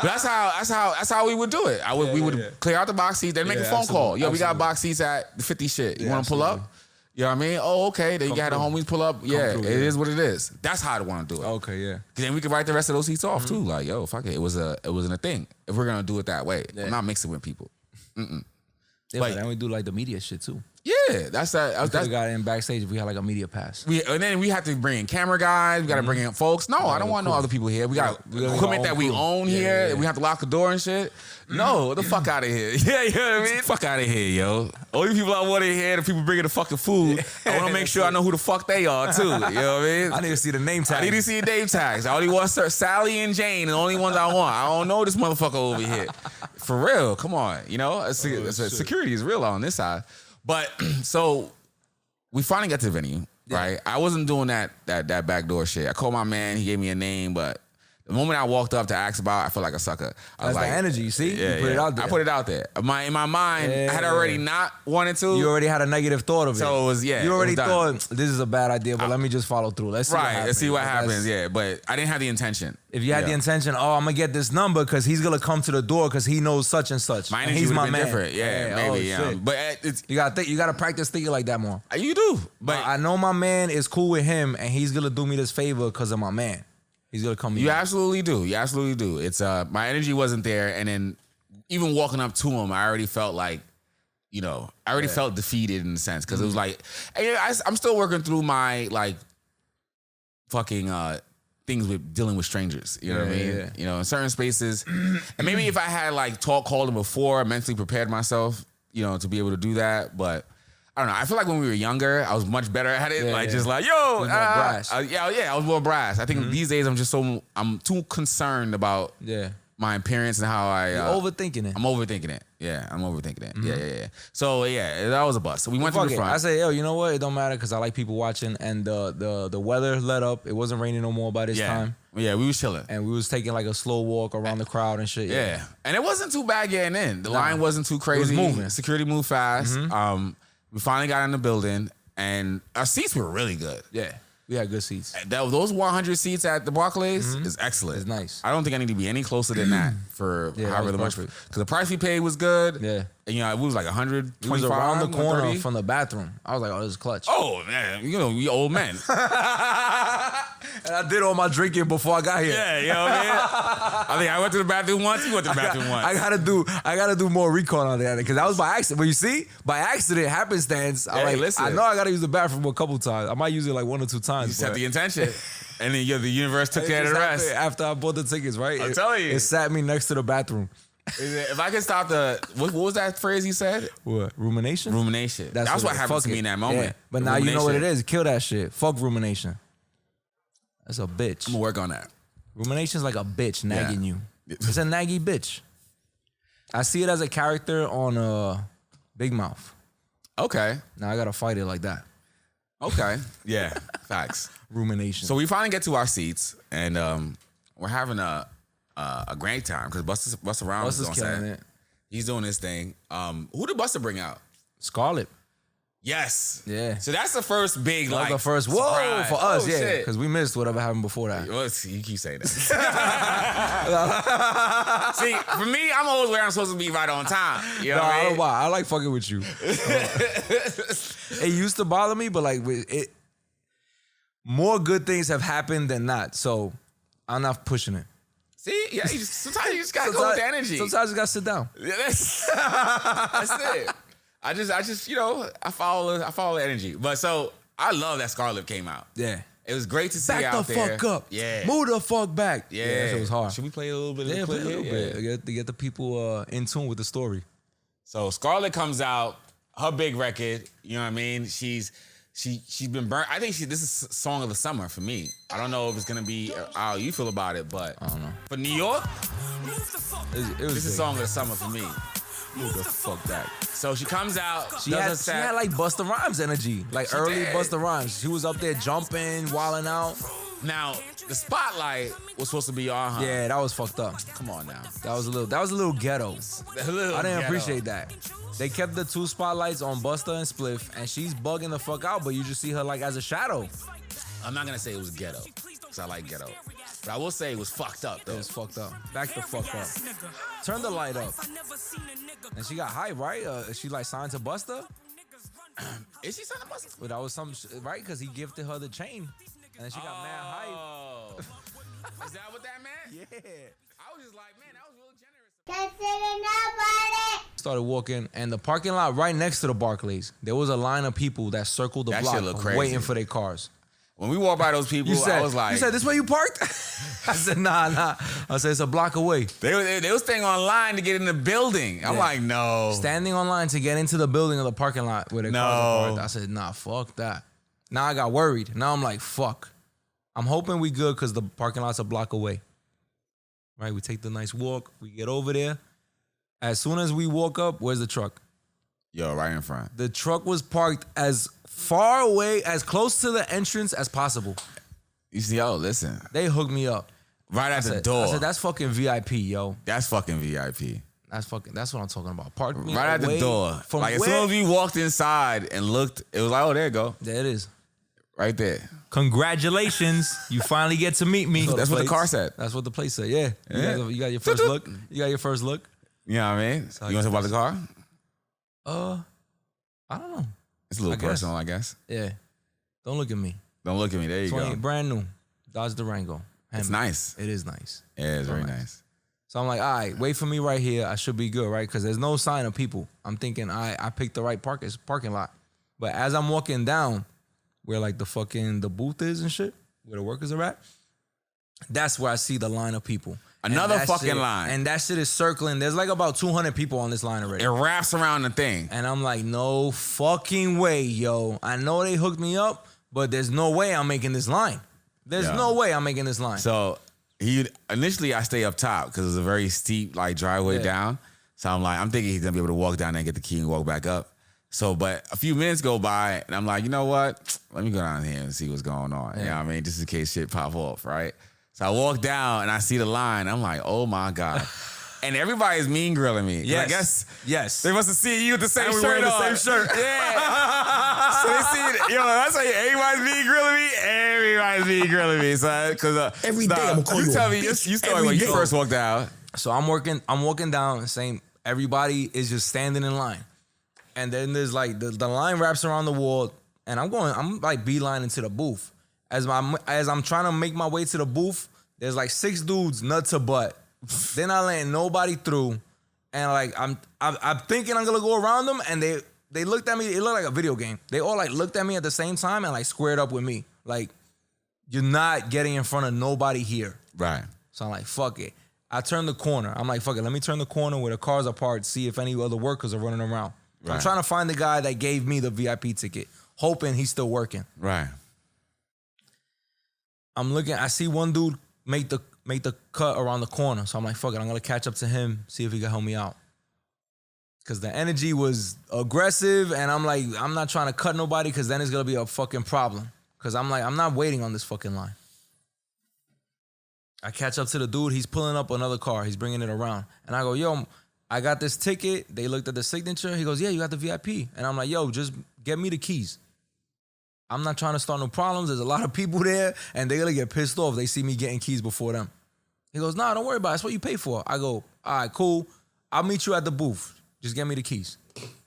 But that's how we would do it. We would clear out the box seats, then make a phone call. Yo, we got box seats at the 50 shit. You want to pull up? You know what I mean? Oh, okay. Then you got the homies pull up. Yeah, it is what it is. That's how I want to do it. Okay, yeah. Cause then we could write the rest of those seats off too. Like, yo, fuck it. It wasn't a thing. If we're gonna do it that way, I'm not mixing with people. Yeah, but then we do like the media shit too. Yeah, that's that. We could have got in backstage if we had like a media pass. And then we have to bring in camera guys. We got to bring in folks. No, I don't want no other people here. We got equipment that we own here. Yeah. We have to lock the door and shit. No, the fuck out of here. Yeah, you know what I mean? Fuck out of here, yo. Only people I want in here, the people bringing the fucking food. I want to make sure I know who the fuck they are too. You know what I mean? I need to see the name tags. I need to see the name tags. I only want Sally and Jane, the only ones I want. I don't know this motherfucker over here. For real, come on. You know, security is real on this side. But so we finally got to the venue, right? I wasn't doing that backdoor shit. I called my man. He gave me a name, but the moment I walked up to ask about, I felt like a sucker. I was That's like, the energy, you see? Yeah, you put it out there. I put it out there. In my mind, I had already not wanted to. You already had a negative thought of it. So it was, You already thought, this is a bad idea, but let me just follow through. Let's see what happens. Let's see what happens, yeah. But I didn't have the intention. If you had the intention, I'm going to get this number because he's going to come to the door because he knows such and such. My energy he's my been man. different. Yeah, maybe. Shit. But you got to practice thinking like that more. You do. But I know my man is cool with him and he's going to do me this favor because of my man. He's gonna come. You absolutely do. You absolutely do. It's my energy wasn't there, and then even walking up to him, I already felt like, I already felt defeated in a sense because it was like, I'm still working through my like fucking things with dealing with strangers. You know what I mean? Yeah. You know, in certain spaces, and maybe if I had like called him before, I mentally prepared myself, to be able to do that, but. I don't know. I feel like when we were younger, I was much better at it. Just like, yo, brash. I was more brash. I think these days I'm too concerned about my appearance and how I You're overthinking it. I'm overthinking it. Yeah, I'm overthinking it. Yeah. So that was a bust. So we went to the front. I say, you know what? It don't matter because I like people watching, and the weather let up. It wasn't raining no more by this time. Yeah, we was chilling. And we was taking like a slow walk around the crowd and shit. Yeah. And it wasn't too bad getting in. The line wasn't too crazy. It was moving. Security moved fast. We finally got in the building, and our seats were really good. Yeah, we had good seats. Those 100 seats at the Barclays is excellent. It's nice. I don't think I need to be any closer than that for however much. Perfect. Because the price we paid was good. Yeah. And, it was like 125. It was around the corner 130. from the bathroom. I was like, this is clutch. Oh, man. We old men. And I did all my drinking before I got here. Yeah, you know what I mean? I think I went to the bathroom once. You went to the bathroom once. I gotta do more recon on that because that was by accident. But you see, by accident, happenstance. Listen. I know I gotta use the bathroom a couple times. I might use it like 1 or 2 times. You set the intention, and then the universe took care of the rest. After I bought the tickets, right? I'm telling you, it sat me next to the bathroom. If I could stop what was that phrase you said? What? Rumination? Rumination. That's what happened to me in that moment. Yeah. But now you know what it is. Kill that shit. Fuck rumination. That's a bitch. I'm gonna work on that. Rumination's like a bitch nagging you. It's a naggy bitch. I see it as a character on Big Mouth. Okay. Now I gotta fight it like that. Okay. Yeah. Facts. Rumination. So we finally get to our seats, and we're having a great time because Busta Rhymes is on set. He's doing his thing. Who did Busta bring out? Scarlett. Yes. Yeah. So that's the first big That was like the first surprise. for us, Shit. because we missed whatever happened before that. Well, you keep saying that. See, for me, I'm always where I'm supposed to be right on time. You know what I I mean? don't know why. I like fucking with you. It used to bother me, but like more good things have happened than not. So I'm not pushing it. See, yeah. Sometimes you just gotta go with the energy. Sometimes you gotta sit down. Yeah, that's it. I just I follow the energy. But so I love that Scarlett came out. Yeah. It was great to see Back out the there. fuck up. Yeah. Move the fuck back. Yeah. That shit was hard. Should we play a little bit of Yeah, the play clip? a little bit. To get the people in tune with the story. So Scarlett comes out, her big record, you know what I mean? She's been burnt. I think this is song of the summer for me. I don't know if it's gonna be how you feel about it, but I don't know. For New York, It was this is song of the summer for me. Move the fuck back. So she comes out. She had like Busta Rhymes energy, like early Busta Rhymes. She was up there jumping, wilding out. Now, the spotlight was supposed to be on her. Yeah, that was fucked up. Come on now. That was a little ghetto. I didn't appreciate that. They kept the 2 spotlights on Busta and Spliff, and she's bugging the fuck out, but you just see her like as a shadow. I'm not gonna say it was ghetto, because I like ghetto. But I will say it was fucked up, though. It was fucked up. Back the fuck up. Turn the light up. And she got hype, right? Is she like signed to Busta? Is she signed to Busta? But that was some right? Because he gifted her the chain. And then she got mad hype. Oh. Is that what that meant? Yeah. I was just like, man, that was real generous. Consider nobody. Started walking, and the parking lot right next to the Barclays, there was a line of people that circled the That shit look block crazy. waiting for their cars. When we walked by those people, I was like... You said, this where you parked? I said, nah. I said, it's a block away. They was staying online to get in the building. I'm like, no. Standing online to get into the building of the parking lot where the cars are parked. I said, nah, fuck that. Now I got worried. Now I'm like, fuck. I'm hoping we good because the parking lot's a block away. Right, we take the nice walk. We get over there. As soon as we walk up, where's the truck? Yo, right in front. The truck was parked as far away, as close to the entrance as possible. You see, yo, listen. They hooked me up. Right at the door. I said, that's fucking VIP, yo. That's fucking VIP. That's what I'm talking about. Park me Right at the door. From like, where? as soon as we walked inside and looked, it was like, oh, there you go. There it is. Right there. Congratulations. You finally get to meet me. That's what the car said. That's what the place said, yeah. Yeah. You got your first look. You got your first look. You know what I mean? You want to talk about the car? I don't know. It's a little personal, I guess. Yeah. Don't look at me. Don't look at me. There you go. Brand new. Dodge Durango. It's nice. It is nice. Yeah, it's very nice. So I'm like, all right, wait for me right here. I should be good, right? Because there's no sign of people. I'm thinking I picked the right parking lot. But as I'm walking down, where like the booth is and shit, where the workers are at, that's where I see the line of people. Another fucking line. And that shit is circling. There's like about 200 people on this line already. It wraps around the thing. And I'm like, no fucking way, yo. I know they hooked me up, but there's no way I'm making this line. There's no way I'm making this line. So initially I stay up top because it's a very steep like driveway down. So I'm thinking he's gonna be able to walk down there and get the key and walk back up. So, but a few minutes go by and I'm like, you know what? Let me go down here and see what's going on. You know what I mean? Just in case shit pop off, right? So I walk down and I see the line. I'm like, oh my God. And everybody's mean grilling me. Yes. I guess they must have seen you with the same and we shirt wearing the on. same shirt. Yeah. So they see it. Yo, that's how everybody's mean grilling me. Everybody's mean grilling me. So, because every day I'm gonna call you. Tell me, you started when you first walked out. So I'm walking down, same. Everybody is just standing in line, and then there's like the line wraps around the wall, and I'm like beelining to the booth. As I'm trying to make my way to the booth, there's like 6 dudes nut to butt. They're not letting nobody through, and like I'm thinking I'm gonna go around them, and they looked at me. It looked like a video game. They all like looked at me at the same time and like squared up with me. Like, you're not getting in front of nobody here. Right. So I'm like, fuck it. I turn the corner. I'm like, fuck it. Let me turn the corner where the cars are parked, see if any other workers are running around. So I'm trying to find the guy that gave me the VIP ticket, hoping he's still working. Right. I'm looking. I see one dude make the cut around the corner. So I'm like, fuck it. I'm gonna catch up to him, see if he can help me out. Cause the energy was aggressive, and I'm like, I'm not trying to cut nobody, cause then it's gonna be a fucking problem. Cause I'm like, I'm not waiting on this fucking line. I catch up to the dude. He's pulling up another car. He's bringing it around, and I go, yo, I got this ticket. They looked at the signature. He goes, yeah, you got the VIP, and I'm like, yo, just get me the keys. I'm not trying to start no problems. There's a lot of people there, and they're gonna get pissed off if they see me getting keys before them. He goes, nah, don't worry about it. That's what you pay for. I go, all right, cool. I'll meet you at the booth. Just get me the keys.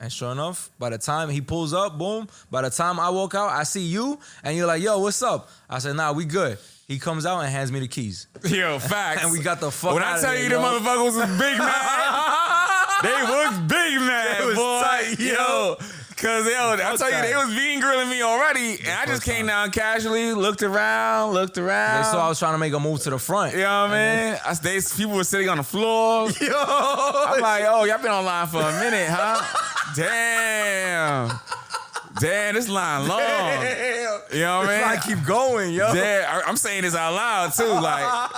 And sure enough, by the time he pulls up, boom, by the time I walk out, I see you, and you're like, yo, what's up? I said, nah, we good. He comes out and hands me the keys. Yo, facts. And we got the fuck when out I of tell there, you the motherfuckers was big mad, they was big mad, They was boy. tight, yo. Cause I tell you, they was mean grilling me already, and I just came down casually, looked around. They saw I was trying to make a move to the front. You know what I mean? People were sitting on the floor. Yo, I'm like, oh, y'all been online for a minute, huh? Damn, this line long. You know what I mean? I keep going, yo. Damn, I'm saying this out loud too, like.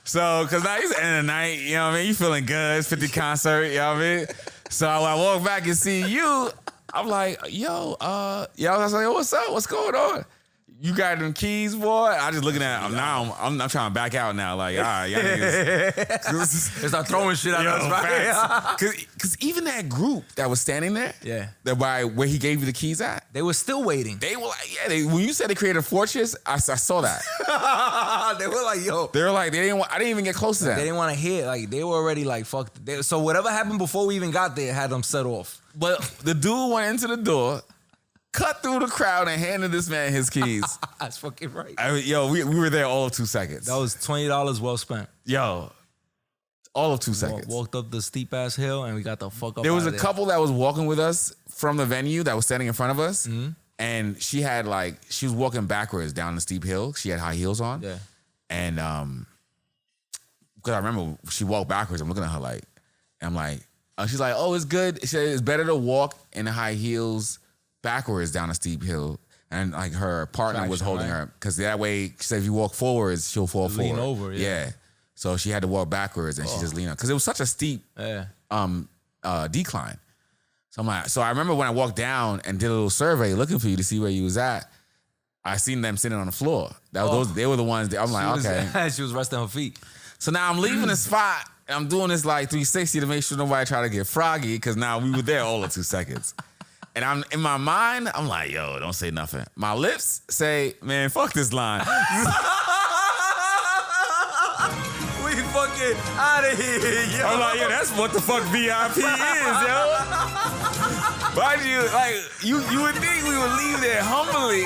So, cause now it's the end of the night, you know what I mean? You feeling good? It's 50 concert, you know what I mean? So when I walk back and see you, I'm like, yo, I was like, what's up? What's going on? You got them keys, boy. I just looking at. I'm trying to back out now. Like, all right, y'all niggas. They start throwing shit at us, right? Because even that group that was standing there, that by where he gave you the keys at, they were still waiting. They were like, when you said they created a fortress, I saw that. They were like, yo. They were like, I didn't even get close to that. They didn't want to hear. Like, they were already like, fuck. So whatever happened before we even got there had them set off. But the dude went into the door, cut through the crowd, and handed this man his keys. That's fucking right. We were there all of 2 seconds. That was $20 well spent. Yo, all of 2 seconds. Walked up the steep ass hill and we got the fuck up. There was a couple that was walking with us from the venue that was standing in front of us, and she was walking backwards down the steep hill. She had high heels on. Yeah. And because I remember she walked backwards. I'm looking at her like, and I'm like, she's like, oh, it's good. She said it's better to walk in high heels backwards down a steep hill. And like her partner was holding her, because that way, she said if you walk forwards, she'll fall forward. Lean over, yeah. So she had to walk backwards, and she just leaned up because it was such a steep decline. So I'm like, so I remember when I walked down and did a little survey looking for you to see where you was at. I seen them sitting on the floor. They were the ones that I'm like, okay. She was resting her feet. So now I'm leaving the spot, and I'm doing this like 360 to make sure nobody try to get froggy, because now we were there all of 2 seconds. And I'm in my mind, I'm like, yo, don't say nothing. My lips say, man, fuck this line. We fucking out of here, yo. I'm like, yeah, that's what the fuck VIP is, yo. But you would think we would leave there humbly,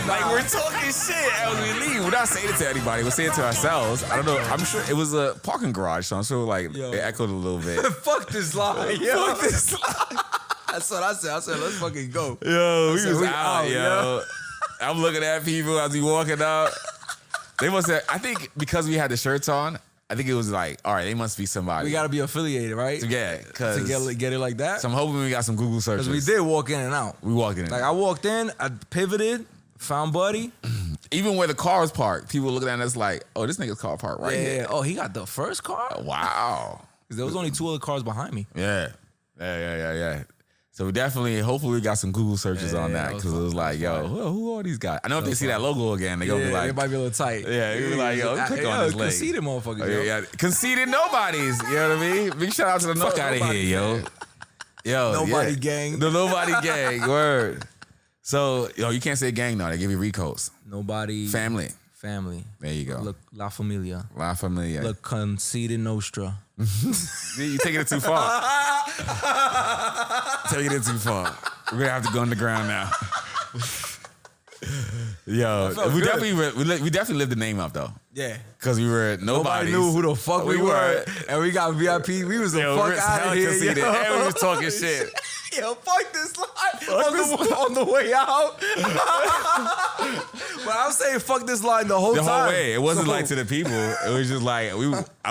like we're talking shit as we leave. We're not saying it to anybody. We're saying it to ourselves. I don't know. I'm sure it was a parking garage, so I'm sure like it echoed a little bit. Fuck this line, yo. Fuck this line. That's what I said. I said, let's fucking go. Yo, we was out, yo. I'm looking at people as we walking out. They must have, I think because we had the shirts on, I think it was like, all right, they must be somebody. We got to be affiliated, right? Yeah, because to get it like that. So I'm hoping we got some Google searches. Because we did walk in and out. We walked in. Like I walked in, I pivoted, found Buddy. Even where the car was parked, people looking at us like, oh, this nigga's car parked right here. Yeah. Oh, he got the first car? Wow. Because there was only 2 other cars behind me. Yeah. So we definitely, hopefully we got some Google searches on that, because it was like, yo, who are these guys? I know if they see that logo again, they gonna be like, it might be a little tight. Yeah, you be like, yo, click on this link. Conceited motherfuckers, yo. Conceited Nobodies, you know what I mean? Big shout out to the fuck out of here, yo. Yo, Nobody gang. The Nobody gang, word. So, you can't say gang though, they give you recos. Nobody. Family. There you go. Look, La Familia. Look, Conceited Nostra. You taking it too far. Taking it too far. We're gonna have to go underground now. Yo, we definitely lived the name up though. Yeah, because we were nobody knew who the fuck we were, and we got VIP. We was the fuck out of here, and we was talking shit. Yo, fuck this line on the way out. But I'm saying fuck this line the whole time. The whole way. It wasn't like to the people. It was just like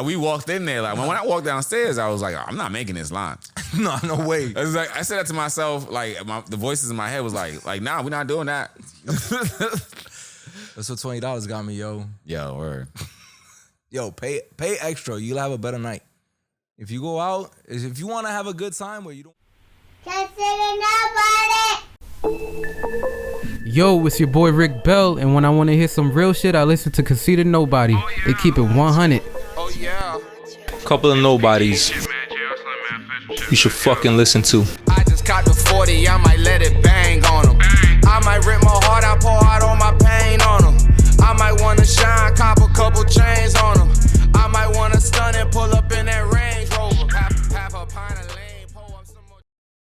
we walked in there. Like when I walked downstairs, I was like, I'm not making this line. No way. It was like I said that to myself. Like the voices in my head was like, nah, we're not doing that. That's what $20 got me, yo. Yo, word. Yo, pay extra. You'll have a better night. If you go out, if you want to have a good time where you don't. Yo, it's your boy Rick Bell, and when I want to hear some real shit, I listen to Conceitednobodi. They keep it 100. Oh yeah. Couple of nobodies you should fucking listen to. I just caught the 40, I might let it bang on them. I might rip my heart, I pour out all my pain on them. I might